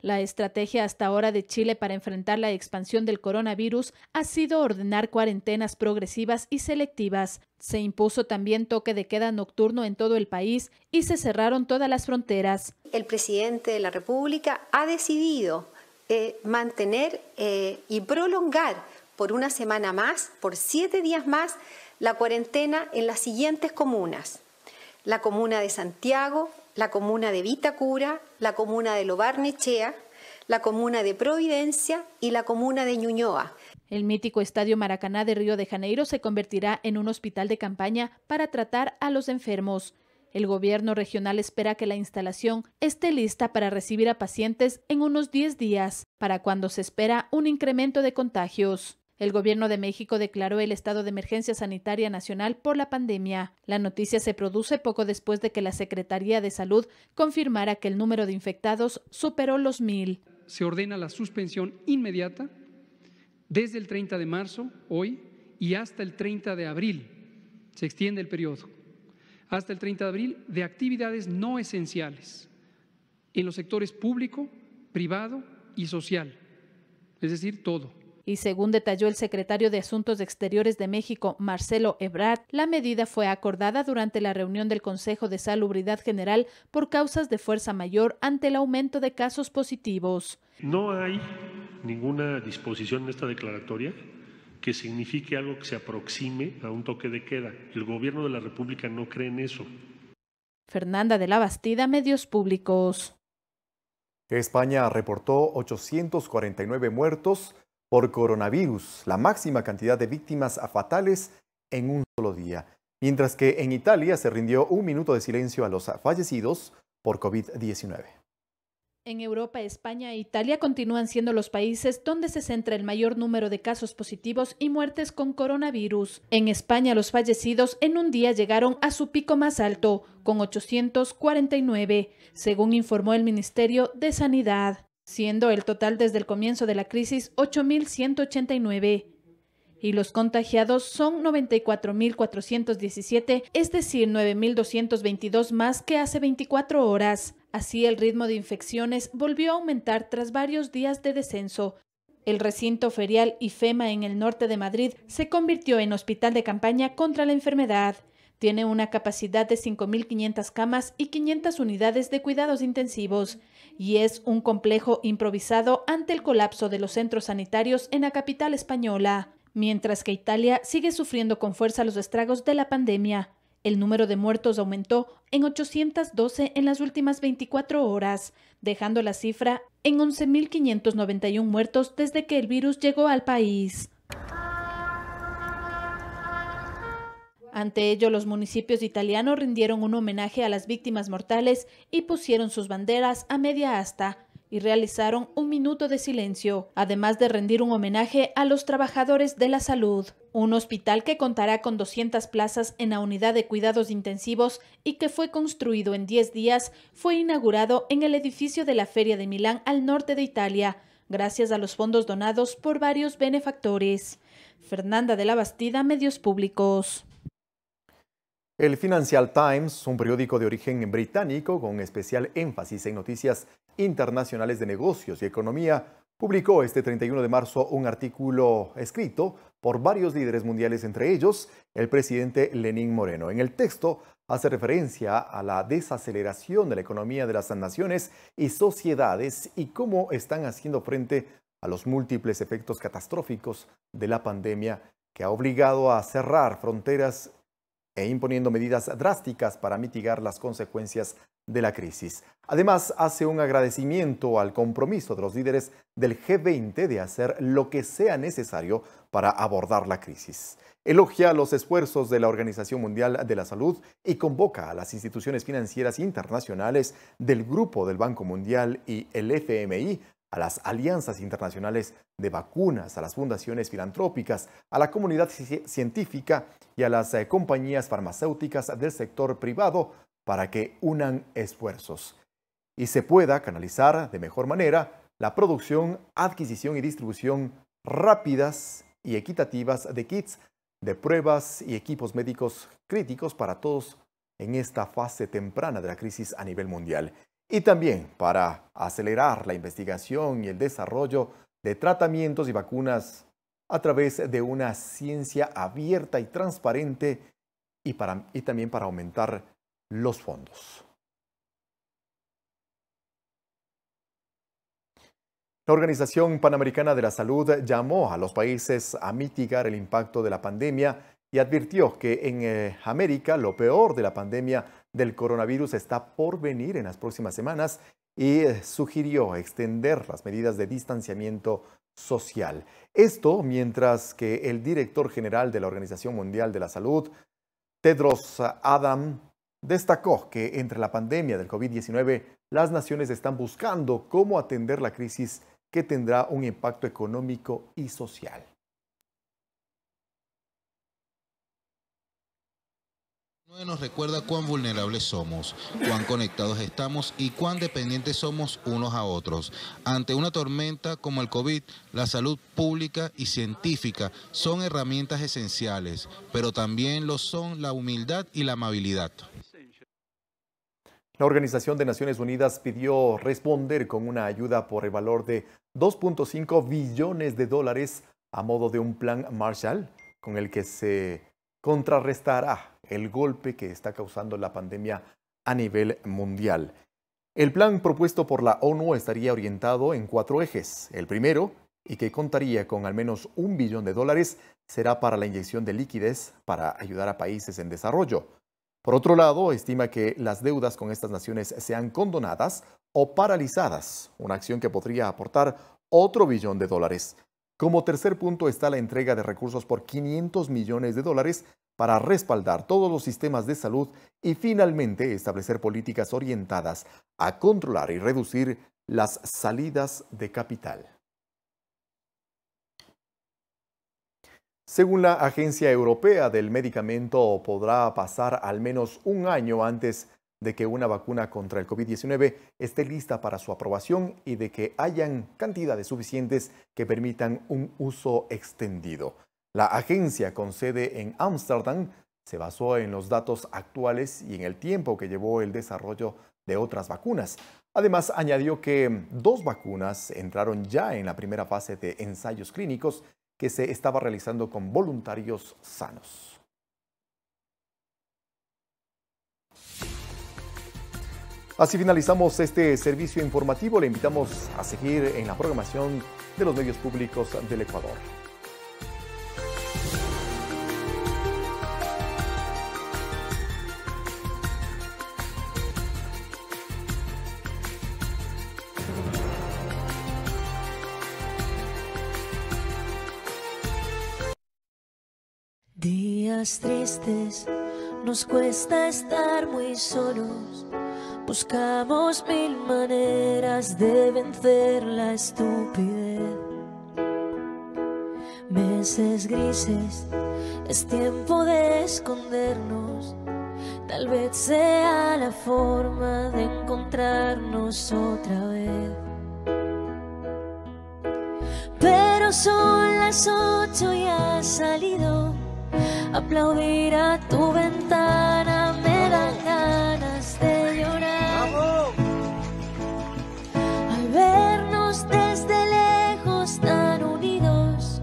La estrategia hasta ahora de Chile para enfrentar la expansión del coronavirus ha sido ordenar cuarentenas progresivas y selectivas. Se impuso también toque de queda nocturno en todo el país y se cerraron todas las fronteras. El presidente de la República ha decidido mantener y prolongar por una semana más, por 7 días más, la cuarentena en las siguientes comunas: la comuna de Santiago, la comuna de Vitacura, la comuna de Lo Barnechea, la comuna de Providencia y la comuna de Ñuñoa. El mítico Estadio Maracaná de Río de Janeiro se convertirá en un hospital de campaña para tratar a los enfermos. El gobierno regional espera que la instalación esté lista para recibir a pacientes en unos 10 días, para cuando se espera un incremento de contagios. El gobierno de México declaró el estado de emergencia sanitaria nacional por la pandemia. La noticia se produce poco después de que la Secretaría de Salud confirmara que el número de infectados superó los 1,000. Se ordena la suspensión inmediata desde el 30 de marzo, hoy, y hasta el 30 de abril. Se extiende el periodo. Hasta el 30 de abril de actividades no esenciales en los sectores público, privado y social. Es decir, todo. Y según detalló el secretario de Asuntos Exteriores de México, Marcelo Ebrard, la medida fue acordada durante la reunión del Consejo de Salubridad General por causas de fuerza mayor ante el aumento de casos positivos. No hay ninguna disposición en esta declaratoria que signifique algo que se aproxime a un toque de queda. El gobierno de la República no cree en eso. Fernanda de la Bastida, Medios Públicos. España reportó 849 muertos por coronavirus, la máxima cantidad de víctimas fatales en un solo día, mientras que en Italia se rindió un minuto de silencio a los fallecidos por COVID-19. En Europa, España e Italia continúan siendo los países donde se centra el mayor número de casos positivos y muertes con coronavirus. En España, los fallecidos en un día llegaron a su pico más alto, con 849, según informó el Ministerio de Sanidad, siendo el total desde el comienzo de la crisis 8.189. Y los contagiados son 94.417, es decir, 9.222 más que hace 24 horas. Así, el ritmo de infecciones volvió a aumentar tras varios días de descenso. El recinto ferial IFEMA en el norte de Madrid se convirtió en hospital de campaña contra la enfermedad. Tiene una capacidad de 5.500 camas y 500 unidades de cuidados intensivos, y es un complejo improvisado ante el colapso de los centros sanitarios en la capital española. Mientras que Italia sigue sufriendo con fuerza los estragos de la pandemia. El número de muertos aumentó en 812 en las últimas 24 horas, dejando la cifra en 11.591 muertos desde que el virus llegó al país. Ante ello, los municipios italianos rindieron un homenaje a las víctimas mortales y pusieron sus banderas a media asta y realizaron un minuto de silencio, además de rendir un homenaje a los trabajadores de la salud. Un hospital que contará con 200 plazas en la unidad de cuidados intensivos y que fue construido en 10 días, fue inaugurado en el edificio de la Feria de Milán al norte de Italia, gracias a los fondos donados por varios benefactores. Fernanda de la Bastida, Medios Públicos. El Financial Times, un periódico de origen británico con especial énfasis en noticias internacionales de negocios y economía, publicó este 31 de marzo un artículo escrito por varios líderes mundiales, entre ellos el presidente Lenín Moreno. En el texto hace referencia a la desaceleración de la economía de las naciones y sociedades y cómo están haciendo frente a los múltiples efectos catastróficos de la pandemia que ha obligado a cerrar fronteras e imponiendo medidas drásticas para mitigar las consecuencias de la crisis. Además, hace un agradecimiento al compromiso de los líderes del G20 de hacer lo que sea necesario para abordar la crisis. Elogia los esfuerzos de la Organización Mundial de la Salud y convoca a las instituciones financieras internacionales del Grupo del Banco Mundial y el FMI, a las alianzas internacionales de vacunas, a las fundaciones filantrópicas, a la comunidad científica y a las compañías farmacéuticas del sector privado para que unan esfuerzos y se pueda canalizar de mejor manera la producción, adquisición y distribución rápidas y equitativas de kits, de pruebas y equipos médicos críticos para todos en esta fase temprana de la crisis a nivel mundial. Y también para acelerar la investigación y el desarrollo de tratamientos y vacunas a través de una ciencia abierta y transparente y también para aumentar los fondos. La Organización Panamericana de la Salud llamó a los países a mitigar el impacto de la pandemia y advirtió que en América lo peor de la pandemia del coronavirus está por venir en las próximas semanas y sugirió extender las medidas de distanciamiento social. Esto mientras que el director general de la Organización Mundial de la Salud, Tedros Adhanom, destacó que entre la pandemia del COVID-19 las naciones están buscando cómo atender la crisis que tendrá un impacto económico y social. Nos recuerda cuán vulnerables somos, cuán conectados estamos y cuán dependientes somos unos a otros. Ante una tormenta como el COVID, la salud pública y científica son herramientas esenciales, pero también lo son la humildad y la amabilidad. La Organización de Naciones Unidas pidió responder con una ayuda por el valor de 2.5 billones de dólares a modo de un plan Marshall, con el que se contrarrestará el golpe que está causando la pandemia a nivel mundial. El plan propuesto por la ONU estaría orientado en 4 ejes. El primero, y que contaría con al menos $1 billón, será para la inyección de liquidez para ayudar a países en desarrollo. Por otro lado, estima que las deudas con estas naciones sean condonadas o paralizadas, una acción que podría aportar otro $1 billón. Como tercer punto está la entrega de recursos por $500 millones para respaldar todos los sistemas de salud y finalmente establecer políticas orientadas a controlar y reducir las salidas de capital. Según la Agencia Europea del Medicamento, podrá pasar al menos un año antes de que una vacuna contra el COVID-19 esté lista para su aprobación y de que hayan cantidades suficientes que permitan un uso extendido. La agencia con sede en Ámsterdam se basó en los datos actuales y en el tiempo que llevó el desarrollo de otras vacunas. Además, añadió que 2 vacunas entraron ya en la primera fase de ensayos clínicos que se estaba realizando con voluntarios sanos. Así finalizamos este servicio informativo. Le invitamos a seguir en la programación de los medios públicos del Ecuador. Días tristes, nos cuesta estar muy solos. Buscamos 1000 maneras de vencer la estupidez. Meses grises, es tiempo de escondernos. Tal vez sea la forma de encontrarnos otra vez. Pero son las 8 y has salido. Aplaudir a tu ventana me dan ganas de llorar. ¡Vamos! Al vernos desde lejos tan unidos,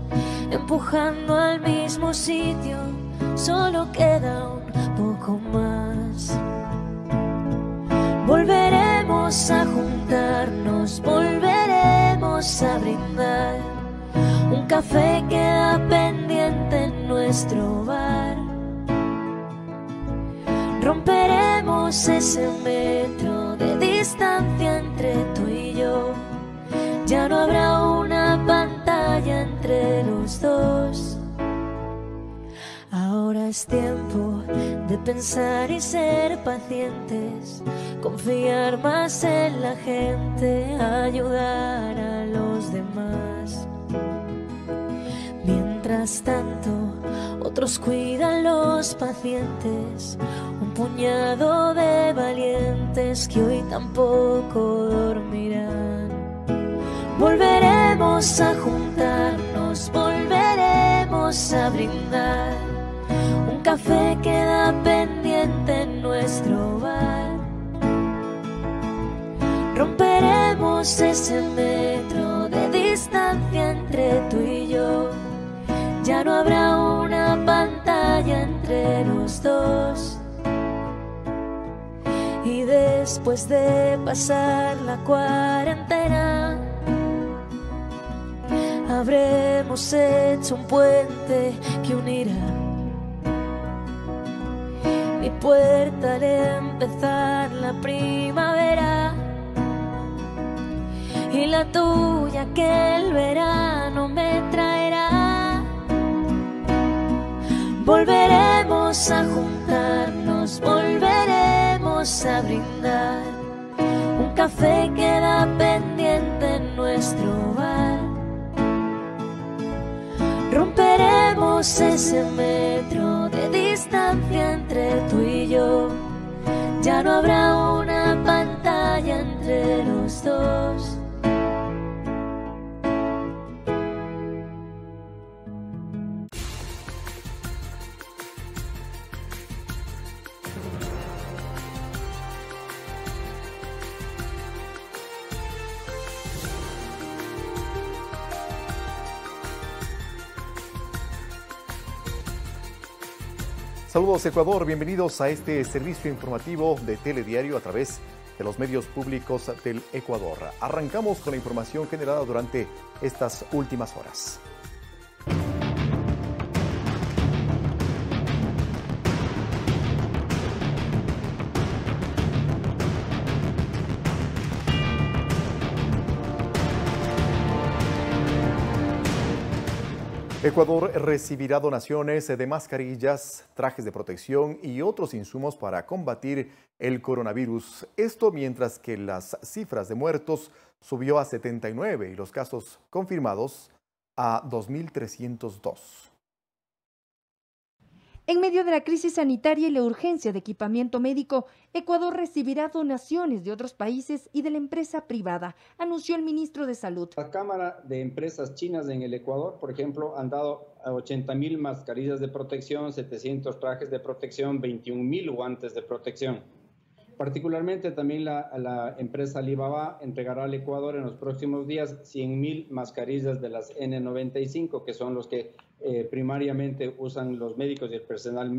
empujando al mismo sitio, solo queda un poco más. Volveremos a juntarnos, volveremos a brindar. Un café queda pendiente en nuestro bar. Romperemos Volveremos ese metro de distancia entre tú y yo. Ya no habrá una pantalla entre los dos. Ahora es tiempo de pensar y ser pacientes, confiar más en la gente, ayudar a los demás. Mientras tanto, otros cuidan los pacientes, un puñado de valientes que hoy tampoco dormirán. Volveremos a juntarnos, volveremos a brindar. Un café queda pendiente en nuestro bar. Romperemos ese metro de distancia entre tú y yo. Ya no habrá una pantalla entre los dos. Y después de pasar la cuarentena, habremos hecho un puente que unirá mi puerta al empezar la primavera y la tuya que el verano me traerá. Volveremos a juntarnos, volveremos a brindar. Un café queda pendiente en nuestro bar. Romperemos ese metro de distancia entre tú y yo. Ya no habrá una pantalla entre los dos. Saludos Ecuador, bienvenidos a este servicio informativo de Telediario a través de los medios públicos del Ecuador. Arrancamos con la información generada durante estas últimas horas. Ecuador recibirá donaciones de mascarillas, trajes de protección y otros insumos para combatir el coronavirus. Esto mientras que las cifras de muertos subió a 79 y los casos confirmados a 2.302. En medio de la crisis sanitaria y la urgencia de equipamiento médico, Ecuador recibirá donaciones de otros países y de la empresa privada, anunció el ministro de Salud. La Cámara de Empresas Chinas en el Ecuador, por ejemplo, han dado 80.000 mascarillas de protección, 700 trajes de protección, 21.000 guantes de protección. Particularmente también la empresa Alibaba entregará al Ecuador en los próximos días 100.000 mascarillas de las N95, que son los que primariamente usan los médicos y el personal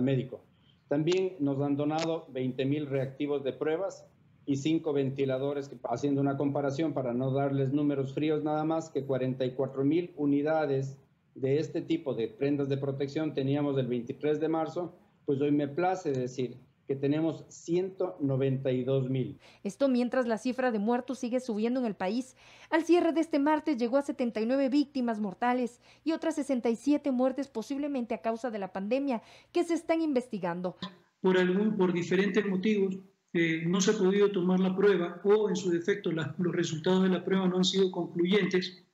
médico. También nos han donado 20.000 reactivos de pruebas y 5 ventiladores, haciendo una comparación para no darles números fríos nada más, que 44.000 unidades de este tipo de prendas de protección teníamos el 23 de marzo, pues hoy me place decir que tenemos 192.000. Esto mientras la cifra de muertos sigue subiendo en el país. Al cierre de este martes llegó a 79 víctimas mortales y otras 67 muertes posiblemente a causa de la pandemia que se están investigando. Por diferentes motivos no se ha podido tomar la prueba o en su defecto los resultados de la prueba no han sido concluyentes.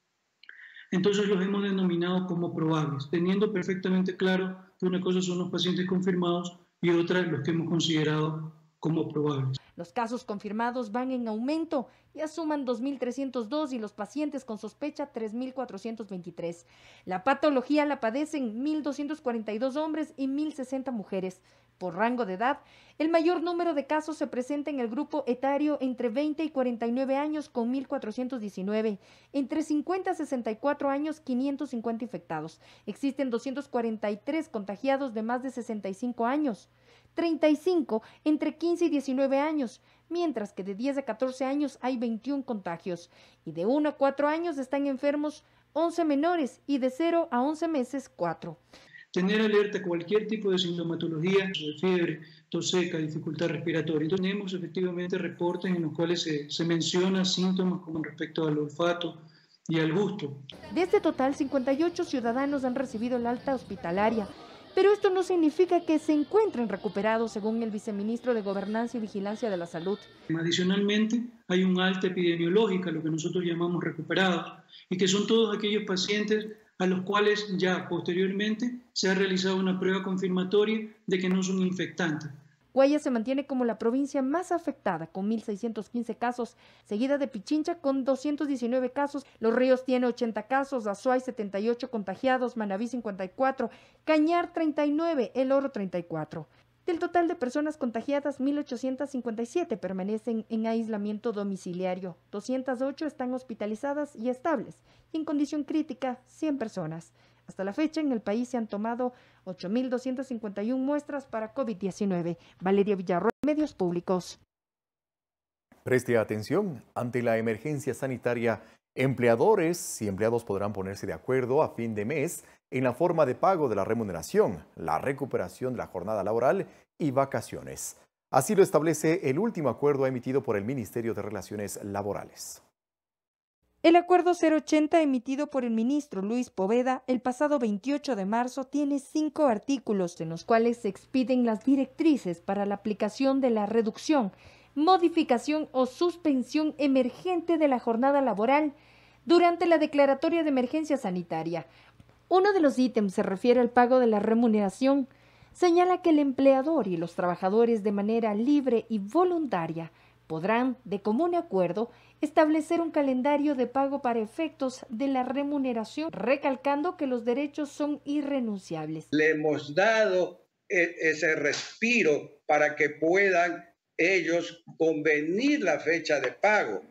Entonces los hemos denominado como probables, teniendo perfectamente claro que una cosa son los pacientes confirmados y otra los que hemos considerado como probables. Los casos confirmados van en aumento, ya suman 2.302 y los pacientes con sospecha 3.423. La patología la padecen 1.242 hombres y 1.060 mujeres. Por rango de edad, el mayor número de casos se presenta en el grupo etario entre 20 y 49 años con 1.419, entre 50 y 64 años 550 infectados. Existen 243 contagiados de más de 65 años, 35 entre 15 y 19 años, mientras que de 10 a 14 años hay 21 contagios y de 1 a 4 años están enfermos 11 menores y de 0 a 11 meses 4. tener alerta cualquier tipo de sintomatología, de fiebre, tos seca, dificultad respiratoria. Entonces, tenemos efectivamente reportes en los cuales se mencionan síntomas con respecto al olfato y al gusto. De este total, 58 ciudadanos han recibido el alta hospitalaria, pero esto no significa que se encuentren recuperados, según el viceministro de Gobernanza y Vigilancia de la Salud. Adicionalmente, hay un alta epidemiológica, lo que nosotros llamamos recuperados, y que son todos aquellos pacientes a los cuales ya posteriormente se ha realizado una prueba confirmatoria de que no son infectantes. Guayas se mantiene como la provincia más afectada, con 1.615 casos, seguida de Pichincha con 219 casos, Los Ríos tiene 80 casos, Azuay 78 contagiados, Manabí 54, Cañar 39, El Oro 34. Del total de personas contagiadas, 1.857 permanecen en aislamiento domiciliario, 208 están hospitalizadas y estables, y en condición crítica, 100 personas. Hasta la fecha, en el país se han tomado 8.251 muestras para COVID-19. Valeria Villarroel, Medios Públicos. Preste atención, ante la emergencia sanitaria, empleadores y empleados podrán ponerse de acuerdo a fin de mes en la forma de pago de la remuneración, la recuperación de la jornada laboral y vacaciones. Así lo establece el último acuerdo emitido por el Ministerio de Relaciones Laborales. El acuerdo 080 emitido por el ministro Luis Poveda el pasado 28 de marzo tiene 5 artículos en los cuales se expiden las directrices para la aplicación de la reducción, modificación o suspensión emergente de la jornada laboral durante la declaratoria de emergencia sanitaria. Uno de los ítems se refiere al pago de la remuneración. Señala que el empleador y los trabajadores de manera libre y voluntaria podrán, de común acuerdo, establecer un calendario de pago para efectos de la remuneración, recalcando que los derechos son irrenunciables. Le hemos dado ese respiro para que puedan ellos convenir la fecha de pago.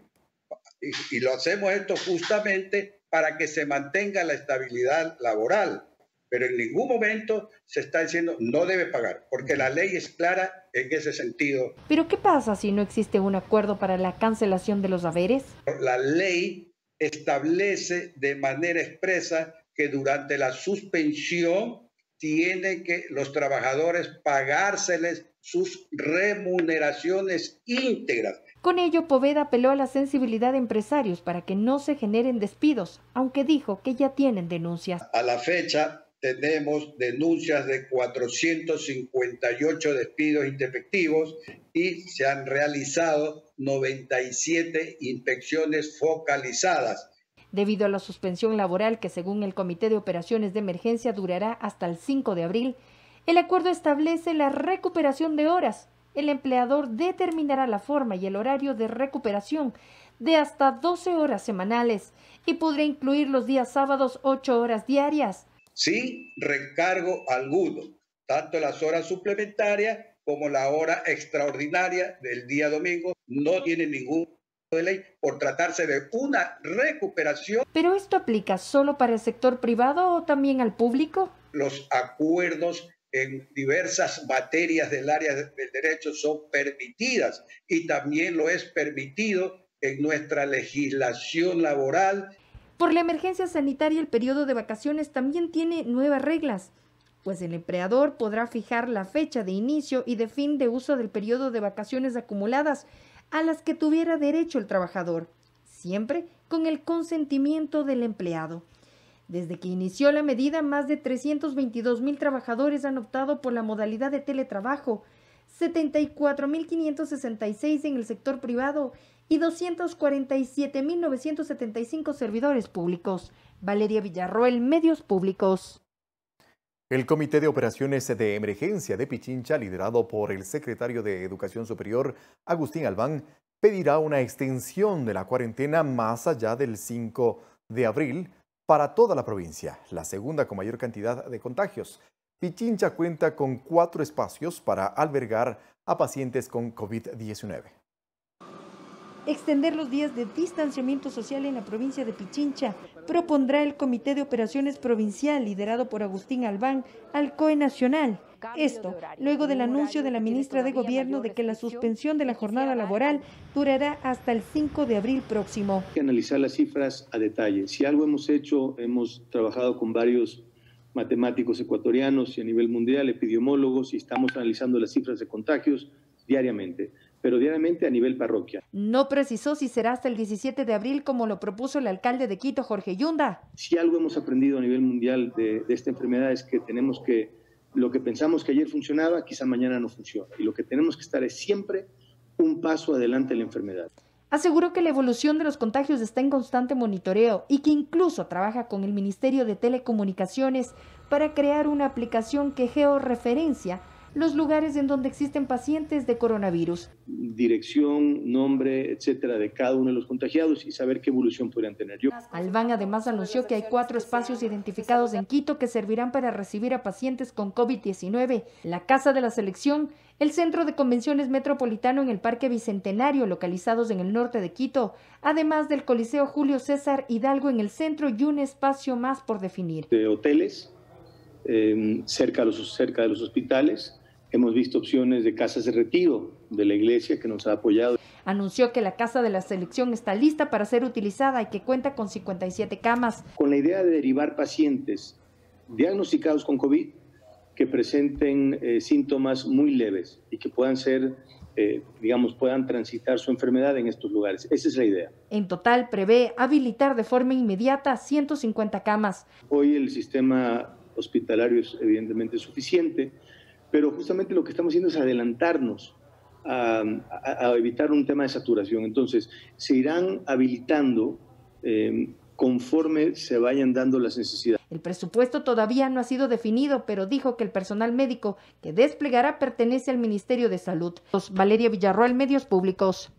Y lo hacemos esto justamente para que se mantenga la estabilidad laboral. Pero en ningún momento se está diciendo no debe pagar, porque la ley es clara en ese sentido. ¿Pero qué pasa si no existe un acuerdo para la cancelación de los haberes? La ley establece de manera expresa que durante la suspensión tienen que los trabajadores pagárseles sus remuneraciones íntegras. Con ello, Poveda apeló a la sensibilidad de empresarios para que no se generen despidos, aunque dijo que ya tienen denuncias. A la fecha tenemos denuncias de 458 despidos intempestivos y se han realizado 97 inspecciones focalizadas. Debido a la suspensión laboral que, según el Comité de Operaciones de Emergencia, durará hasta el 5 de abril, el acuerdo establece la recuperación de horas. El empleador determinará la forma y el horario de recuperación de hasta 12 horas semanales y podrá incluir los días sábados 8 horas diarias. Sin recargo alguno, tanto las horas suplementarias como la hora extraordinaria del día domingo no tienen ningún de ley por tratarse de una recuperación. ¿Pero esto aplica solo para el sector privado o también al público? Los acuerdos en diversas materias del área del derecho son permitidas y también lo es permitido en nuestra legislación laboral. Por la emergencia sanitaria, el periodo de vacaciones también tiene nuevas reglas, pues el empleador podrá fijar la fecha de inicio y de fin de uso del periodo de vacaciones acumuladas a las que tuviera derecho el trabajador, siempre con el consentimiento del empleado. Desde que inició la medida, más de 322,000 trabajadores han optado por la modalidad de teletrabajo, 74,566 en el sector privado y 247,975 servidores públicos. Valeria Villarroel, Medios Públicos. El Comité de Operaciones de Emergencia de Pichincha, liderado por el secretario de Educación Superior, Agustín Albán, pedirá una extensión de la cuarentena más allá del 5 de abril para toda la provincia, la segunda con mayor cantidad de contagios. Pichincha cuenta con 4 espacios para albergar a pacientes con COVID-19. Extender los días de distanciamiento social en la provincia de Pichincha propondrá el Comité de Operaciones Provincial, liderado por Agustín Albán, al COE Nacional. Esto, luego del anuncio de la ministra de Gobierno de que la suspensión de la jornada laboral durará hasta el 5 de abril próximo. Hay que analizar las cifras a detalle. Si algo hemos hecho, hemos trabajado con varios matemáticos ecuatorianos y a nivel mundial, epidemiólogos, y estamos analizando las cifras de contagios diariamente, pero diariamente a nivel parroquia. No precisó si será hasta el 17 de abril como lo propuso el alcalde de Quito, Jorge Yunda. Si algo hemos aprendido a nivel mundial de esta enfermedad es que tenemos que, lo que pensamos que ayer funcionaba, quizá mañana no funciona, y lo que tenemos que estar es siempre un paso adelante en la enfermedad. Aseguró que la evolución de los contagios está en constante monitoreo y que incluso trabaja con el Ministerio de Telecomunicaciones para crear una aplicación que georreferencia los lugares en donde existen pacientes de coronavirus. Dirección, nombre, etcétera, de cada uno de los contagiados y saber qué evolución podrían tener. Albán además anunció que hay 4 espacios identificados en Quito que servirán para recibir a pacientes con COVID-19. La Casa de la Selección, el Centro de Convenciones Metropolitano en el Parque Bicentenario, localizados en el norte de Quito, además del Coliseo Julio César Hidalgo en el centro y un espacio más por definir. De hoteles, cerca de los hospitales. Hemos visto opciones de casas de retiro de la iglesia que nos ha apoyado. Anunció que la Casa de la Selección está lista para ser utilizada y que cuenta con 57 camas. Con la idea de derivar pacientes diagnosticados con COVID que presenten síntomas muy leves y que puedan ser, puedan transitar su enfermedad en estos lugares. Esa es la idea. En total prevé habilitar de forma inmediata 150 camas. Hoy el sistema hospitalario es evidentemente suficiente, pero justamente lo que estamos haciendo es adelantarnos a evitar un tema de saturación. Entonces, se irán habilitando conforme se vayan dando las necesidades. El presupuesto todavía no ha sido definido, pero dijo que el personal médico que desplegará pertenece al Ministerio de Salud. Valeria Villarroel, Medios Públicos.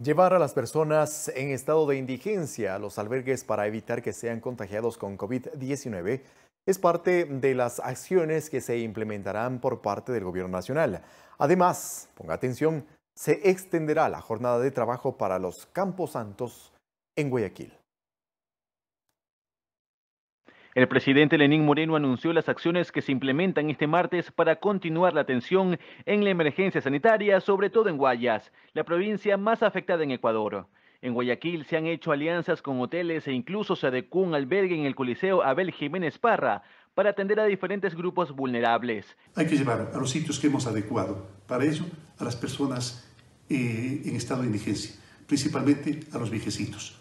Llevar a las personas en estado de indigencia a los albergues para evitar que sean contagiados con COVID-19 es parte de las acciones que se implementarán por parte del Gobierno Nacional. Además, ponga atención, se extenderá la jornada de trabajo para los camposantos en Guayaquil. El presidente Lenín Moreno anunció las acciones que se implementan este martes para continuar la atención en la emergencia sanitaria, sobre todo en Guayas, la provincia más afectada en Ecuador. En Guayaquil se han hecho alianzas con hoteles e incluso se adecuó un albergue en el Coliseo Abel Jiménez Parra para atender a diferentes grupos vulnerables. Hay que llevar a los sitios que hemos adecuado para ello a las personas en estado de indigencia, principalmente a los viejecitos,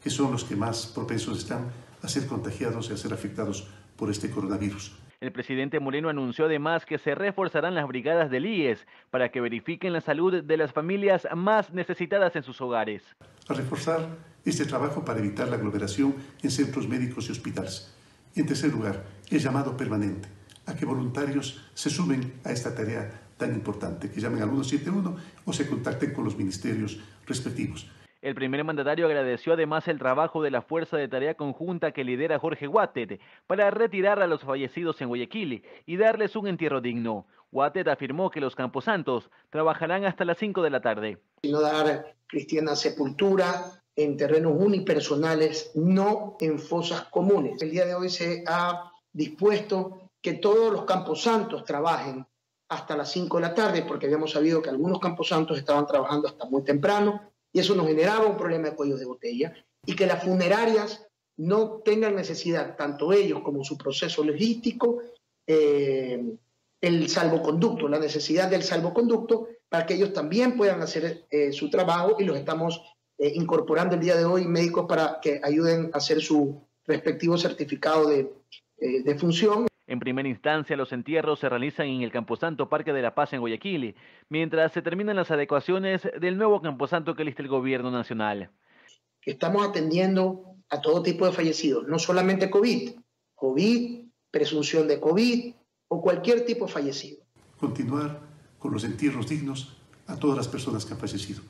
que son los que más propensos están a ser contagiados y a ser afectados por este coronavirus. El presidente Moreno anunció además que se reforzarán las brigadas del IES para que verifiquen la salud de las familias más necesitadas en sus hogares. A reforzar este trabajo para evitar la aglomeración en centros médicos y hospitales. En tercer lugar, el llamado permanente a que voluntarios se sumen a esta tarea tan importante, que llamen al 171 o se contacten con los ministerios respectivos. El primer mandatario agradeció además el trabajo de la Fuerza de Tarea Conjunta que lidera Jorge Huátet para retirar a los fallecidos en Guayaquil y darles un entierro digno. Huátet afirmó que los camposantos trabajarán hasta las 5 de la tarde. Sino dar cristiana sepultura en terrenos unipersonales, no en fosas comunes. El día de hoy se ha dispuesto que todos los camposantos trabajen hasta las 5 de la tarde, porque habíamos sabido que algunos camposantos estaban trabajando hasta muy temprano, y eso nos generaba un problema de cuellos de botella, y que las funerarias no tengan necesidad, tanto ellos como su proceso logístico, el salvoconducto, la necesidad del salvoconducto, para que ellos también puedan hacer su trabajo, y los estamos incorporando el día de hoy médicos para que ayuden a hacer su respectivo certificado de función. En primera instancia, los entierros se realizan en el Camposanto Parque de la Paz en Guayaquil, mientras se terminan las adecuaciones del nuevo camposanto que lista el Gobierno Nacional. Estamos atendiendo a todo tipo de fallecidos, no solamente COVID, presunción de COVID o cualquier tipo de fallecido. Continuar con los entierros dignos a todas las personas que han fallecido.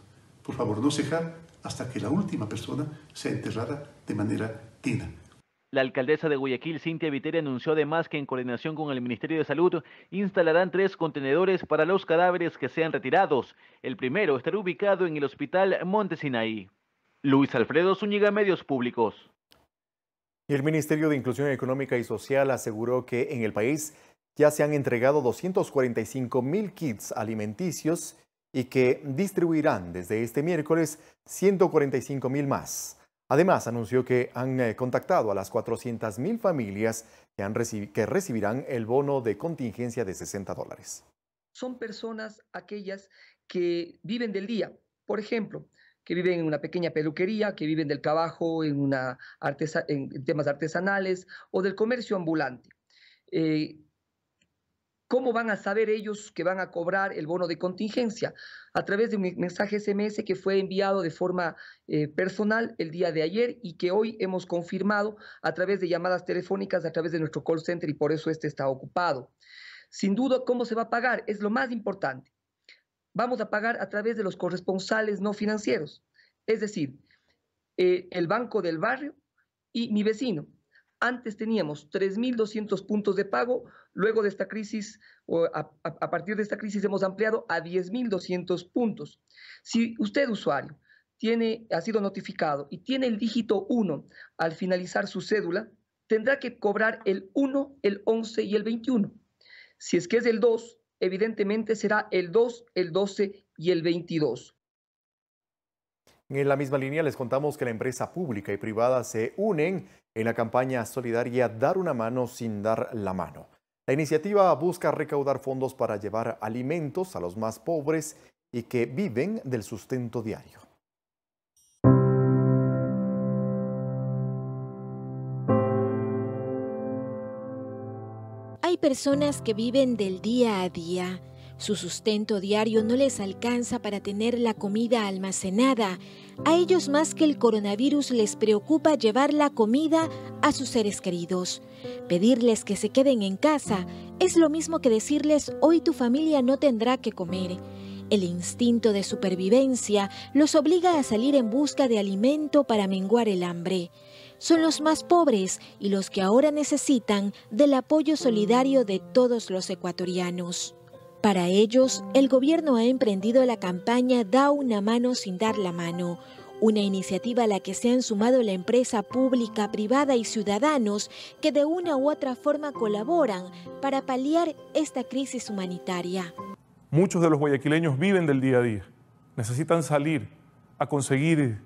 Por favor, no cejar hasta que la última persona sea enterrada de manera digna. La alcaldesa de Guayaquil, Cintia Viteri, anunció además que en coordinación con el Ministerio de Salud instalarán 3 contenedores para los cadáveres que sean retirados. El primero estará ubicado en el Hospital Monte Sinaí. Luis Alfredo Zúñiga, Medios Públicos. Y el Ministerio de Inclusión Económica y Social aseguró que en el país ya se han entregado 245,000 kits alimenticios y que distribuirán desde este miércoles 145,000 más. Además, anunció que han contactado a las 400,000 familias que recibirán el bono de contingencia de $60. Son personas aquellas que viven del día, por ejemplo, que viven en una pequeña peluquería, que viven del trabajo en temas artesanales o del comercio ambulante. ¿Cómo van a saber ellos que van a cobrar el bono de contingencia? A través de un mensaje SMS que fue enviado de forma personal el día de ayer y que hoy hemos confirmado a través de llamadas telefónicas, a través de nuestro call center, y por eso este está ocupado. Sin duda, ¿cómo se va a pagar? Es lo más importante. Vamos a pagar a través de los corresponsales no financieros, es decir, el Banco del Barrio y mi vecino. Antes teníamos 3.200 puntos de pago, luego de esta crisis, a partir de esta crisis hemos ampliado a 10.200 puntos. Si usted, usuario, ha sido notificado y tiene el dígito 1 al finalizar su cédula, tendrá que cobrar el 1, el 11 y el 21. Si es que es el 2, evidentemente será el 2, el 12 y el 22. En la misma línea les contamos que la empresa pública y privada se unen en la campaña solidaria Dar una mano sin dar la mano. La iniciativa busca recaudar fondos para llevar alimentos a los más pobres y que viven del sustento diario. Hay personas que viven del día a día. Su sustento diario no les alcanza para tener la comida almacenada. A ellos, más que el coronavirus, les preocupa llevar la comida a sus seres queridos. Pedirles que se queden en casa es lo mismo que decirles: hoy tu familia no tendrá que comer. El instinto de supervivencia los obliga a salir en busca de alimento para menguar el hambre. Son los más pobres y los que ahora necesitan del apoyo solidario de todos los ecuatorianos. Para ellos, el gobierno ha emprendido la campaña Da una mano sin dar la mano, una iniciativa a la que se han sumado la empresa pública, privada y ciudadanos que de una u otra forma colaboran para paliar esta crisis humanitaria. Muchos de los guayaquileños viven del día a día. Necesitan salir a conseguir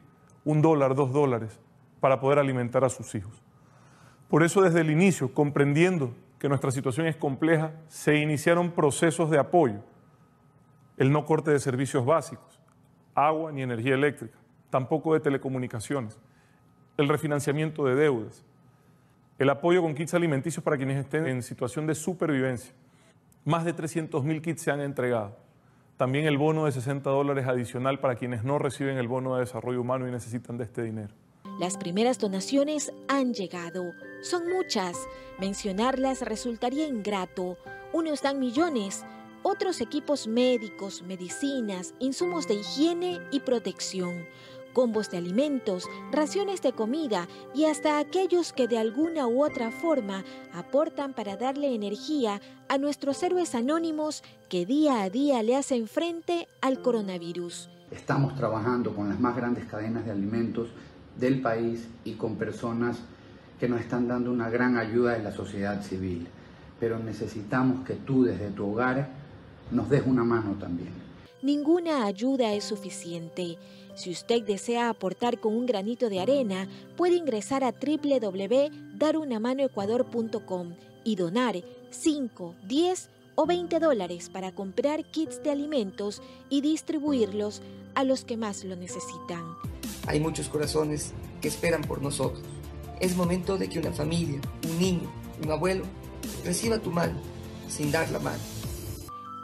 $1, $2 para poder alimentar a sus hijos. Por eso, desde el inicio, comprendiendo que nuestra situación es compleja, se iniciaron procesos de apoyo. El no corte de servicios básicos, agua ni energía eléctrica, tampoco de telecomunicaciones, el refinanciamiento de deudas, el apoyo con kits alimenticios para quienes estén en situación de supervivencia. Más de 300.000 kits se han entregado. También el bono de $60 adicional para quienes no reciben el bono de desarrollo humano y necesitan de este dinero. Las primeras donaciones han llegado. Son muchas. Mencionarlas resultaría ingrato. Unos dan millones, otros equipos médicos, medicinas, insumos de higiene y protección, combos de alimentos, raciones de comida y hasta aquellos que de alguna u otra forma aportan para darle energía a nuestros héroes anónimos que día a día le hacen frente al coronavirus. Estamos trabajando con las más grandes cadenas de alimentos del país y con personas que nos están dando una gran ayuda de la sociedad civil. Pero necesitamos que tú desde tu hogar nos des una mano también. Ninguna ayuda es suficiente. Si usted desea aportar con un granito de arena, puede ingresar a www.darunamanoecuador.com y donar 5, 10 o $20 para comprar kits de alimentos y distribuirlos a los que más lo necesitan. Hay muchos corazones que esperan por nosotros. Es momento de que una familia, un niño, un abuelo, reciba tu mano sin dar la mano.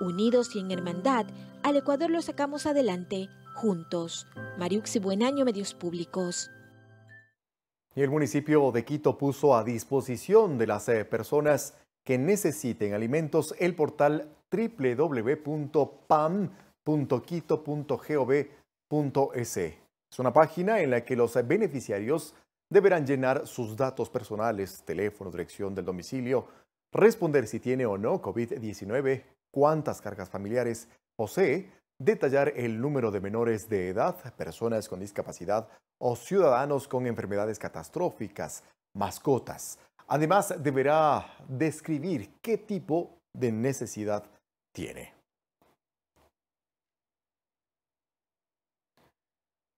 Unidos y en hermandad, al Ecuador lo sacamos adelante, juntos. Mariuxi Buenaño, Medios Públicos. Y el municipio de Quito puso a disposición de las personas que necesiten alimentos el portal www.pam.quito.gov.es. Es una página en la que los beneficiarios deberán llenar sus datos personales, teléfono, dirección del domicilio, responder si tiene o no COVID-19, cuántas cargas familiares posee, detallar el número de menores de edad, personas con discapacidad o ciudadanos con enfermedades catastróficas, mascotas. Además, deberá describir qué tipo de necesidad tiene.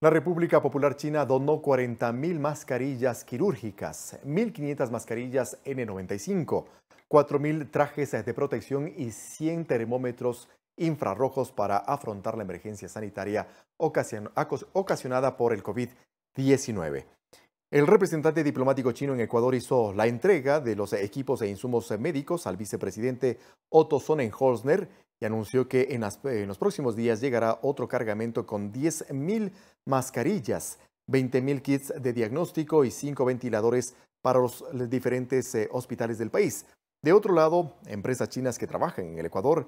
La República Popular China donó 40.000 mascarillas quirúrgicas, 1.500 mascarillas N95, 4.000 trajes de protección y 100 termómetros infrarrojos para afrontar la emergencia sanitaria ocasionada por el COVID-19. El representante diplomático chino en Ecuador hizo la entrega de los equipos e insumos médicos al vicepresidente Otto Sonnenholzner y anunció que en los próximos días llegará otro cargamento con 10.000 mascarillas, 20.000 kits de diagnóstico y 5 ventiladores para los diferentes hospitales del país. De otro lado, empresas chinas que trabajan en el Ecuador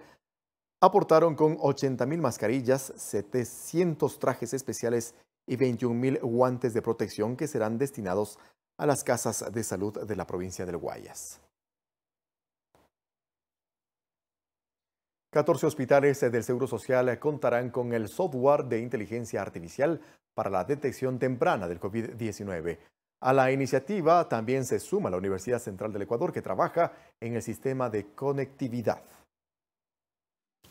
aportaron con 80.000 mascarillas, 700 trajes especiales y 21.000 guantes de protección que serán destinados a las casas de salud de la provincia del Guayas. 14 hospitales del Seguro Social contarán con el software de inteligencia artificial para la detección temprana del COVID-19. A la iniciativa también se suma la Universidad Central del Ecuador, que trabaja en el sistema de conectividad.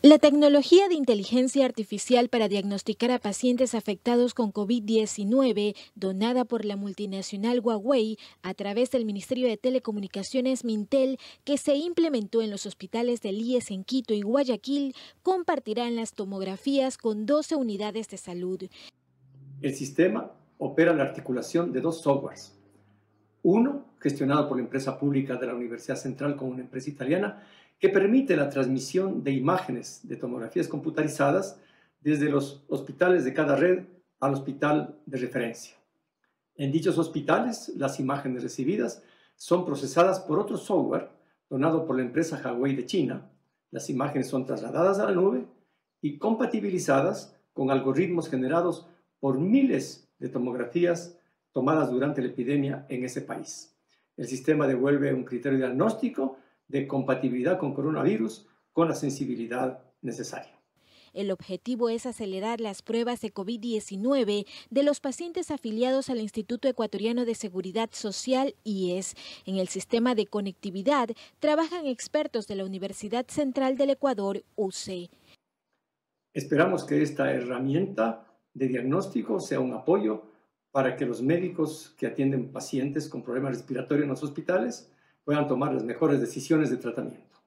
La tecnología de inteligencia artificial para diagnosticar a pacientes afectados con COVID-19, donada por la multinacional Huawei a través del Ministerio de Telecomunicaciones Mintel, que se implementó en los hospitales del IES en Quito y Guayaquil, compartirán las tomografías con 12 unidades de salud. El sistema opera la articulación de dos softwares. Uno, gestionado por la empresa pública de la Universidad Central con una empresa italiana, que permite la transmisión de imágenes de tomografías computarizadas desde los hospitales de cada red al hospital de referencia. En dichos hospitales, las imágenes recibidas son procesadas por otro software donado por la empresa Huawei de China. Las imágenes son trasladadas a la nube y compatibilizadas con algoritmos generados por miles de tomografías tomadas durante la epidemia en ese país. El sistema devuelve un criterio diagnóstico de compatibilidad con coronavirus con la sensibilidad necesaria. El objetivo es acelerar las pruebas de COVID-19 de los pacientes afiliados al Instituto Ecuatoriano de Seguridad Social, IES. En el sistema de conectividad trabajan expertos de la Universidad Central del Ecuador, UCE. Esperamos que esta herramienta de diagnóstico sea un apoyo para que los médicos que atienden pacientes con problemas respiratorios en los hospitales puedan tomar las mejores decisiones de tratamiento.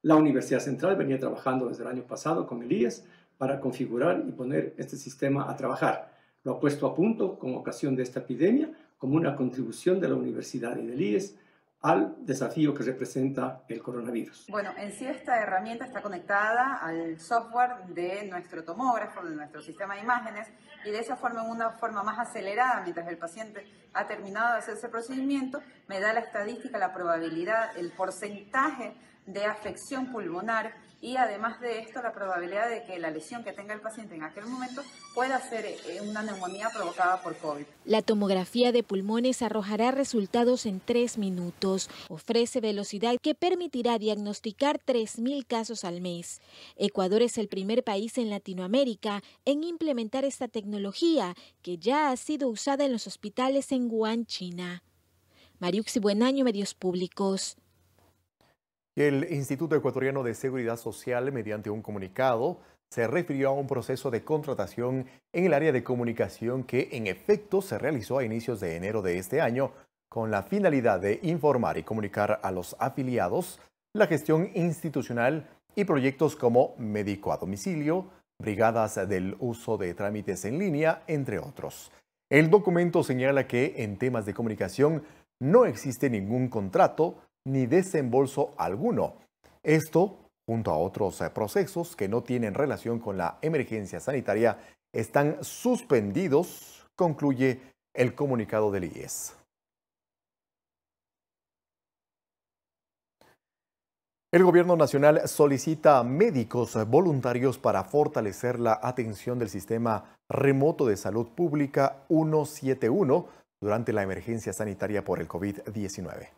La Universidad Central venía trabajando desde el año pasado con el IES para configurar y poner este sistema a trabajar. Lo ha puesto a punto con ocasión de esta epidemia como una contribución de la universidad y del IES al desafío que representa el coronavirus. Bueno, en sí esta herramienta está conectada al software de nuestro tomógrafo, de nuestro sistema de imágenes, y de esa forma, en una forma más acelerada, mientras el paciente ha terminado de hacer ese procedimiento, me da la estadística, la probabilidad, el porcentaje de afección pulmonar y además de esto la probabilidad de que la lesión que tenga el paciente en aquel momento pueda ser una neumonía provocada por COVID. La tomografía de pulmones arrojará resultados en 3 minutos. Ofrece velocidad que permitirá diagnosticar 3.000 casos al mes. Ecuador es el primer país en Latinoamérica en implementar esta tecnología, que ya ha sido usada en los hospitales en Wuhan, China. Mariuxi Buenaño, Medios Públicos. El Instituto Ecuatoriano de Seguridad Social, mediante un comunicado, se refirió a un proceso de contratación en el área de comunicación que, en efecto, se realizó a inicios de enero de este año con la finalidad de informar y comunicar a los afiliados la gestión institucional y proyectos como médico a domicilio, brigadas del uso de trámites en línea, entre otros. El documento señala que en temas de comunicación no existe ningún contrato ni desembolso alguno. Esto, junto a otros procesos que no tienen relación con la emergencia sanitaria, están suspendidos, concluye el comunicado del IES. El Gobierno Nacional solicita médicos voluntarios para fortalecer la atención del sistema remoto de salud pública 171 durante la emergencia sanitaria por el COVID-19.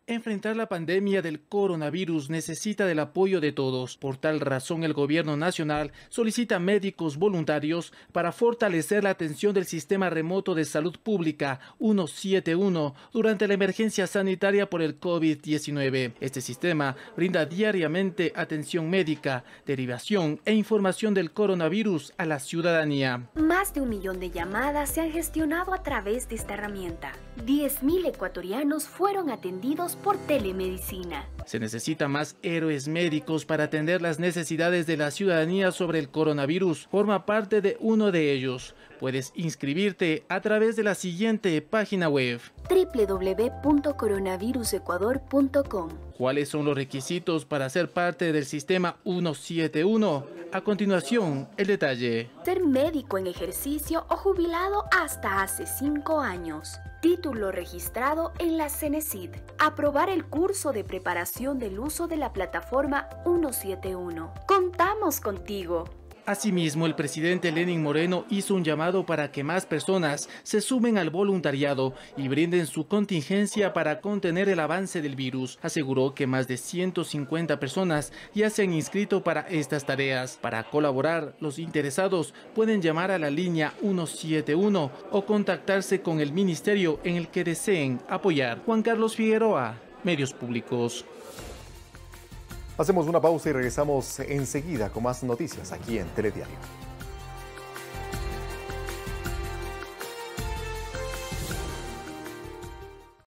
Enfrentar la pandemia del coronavirus necesita del apoyo de todos. Por tal razón, el gobierno nacional solicita médicos voluntarios para fortalecer la atención del sistema remoto de salud pública 171 durante la emergencia sanitaria por el COVID-19. Este sistema brinda diariamente atención médica, derivación e información del coronavirus a la ciudadanía. Más de 1 millón de llamadas se han gestionado a través de esta herramienta. 10.000 ecuatorianos fueron atendidos por telemedicina. Se necesita más héroes médicos para atender las necesidades de la ciudadanía sobre el coronavirus. Forma parte de uno de ellos. Puedes inscribirte a través de la siguiente página web: www.coronavirusecuador.com. ¿Cuáles son los requisitos para ser parte del sistema 171? A continuación, el detalle. Ser médico en ejercicio o jubilado hasta hace 5 años. Título registrado en la CENESID. Aprobar el curso de preparación del uso de la plataforma 171. ¡Contamos contigo! Asimismo, el presidente Lenín Moreno hizo un llamado para que más personas se sumen al voluntariado y brinden su contingencia para contener el avance del virus. Aseguró que más de 150 personas ya se han inscrito para estas tareas. Para colaborar, los interesados pueden llamar a la línea 171 o contactarse con el ministerio en el que deseen apoyar. Juan Carlos Figueroa, Medios Públicos. Hacemos una pausa y regresamos enseguida con más noticias aquí en Telediario.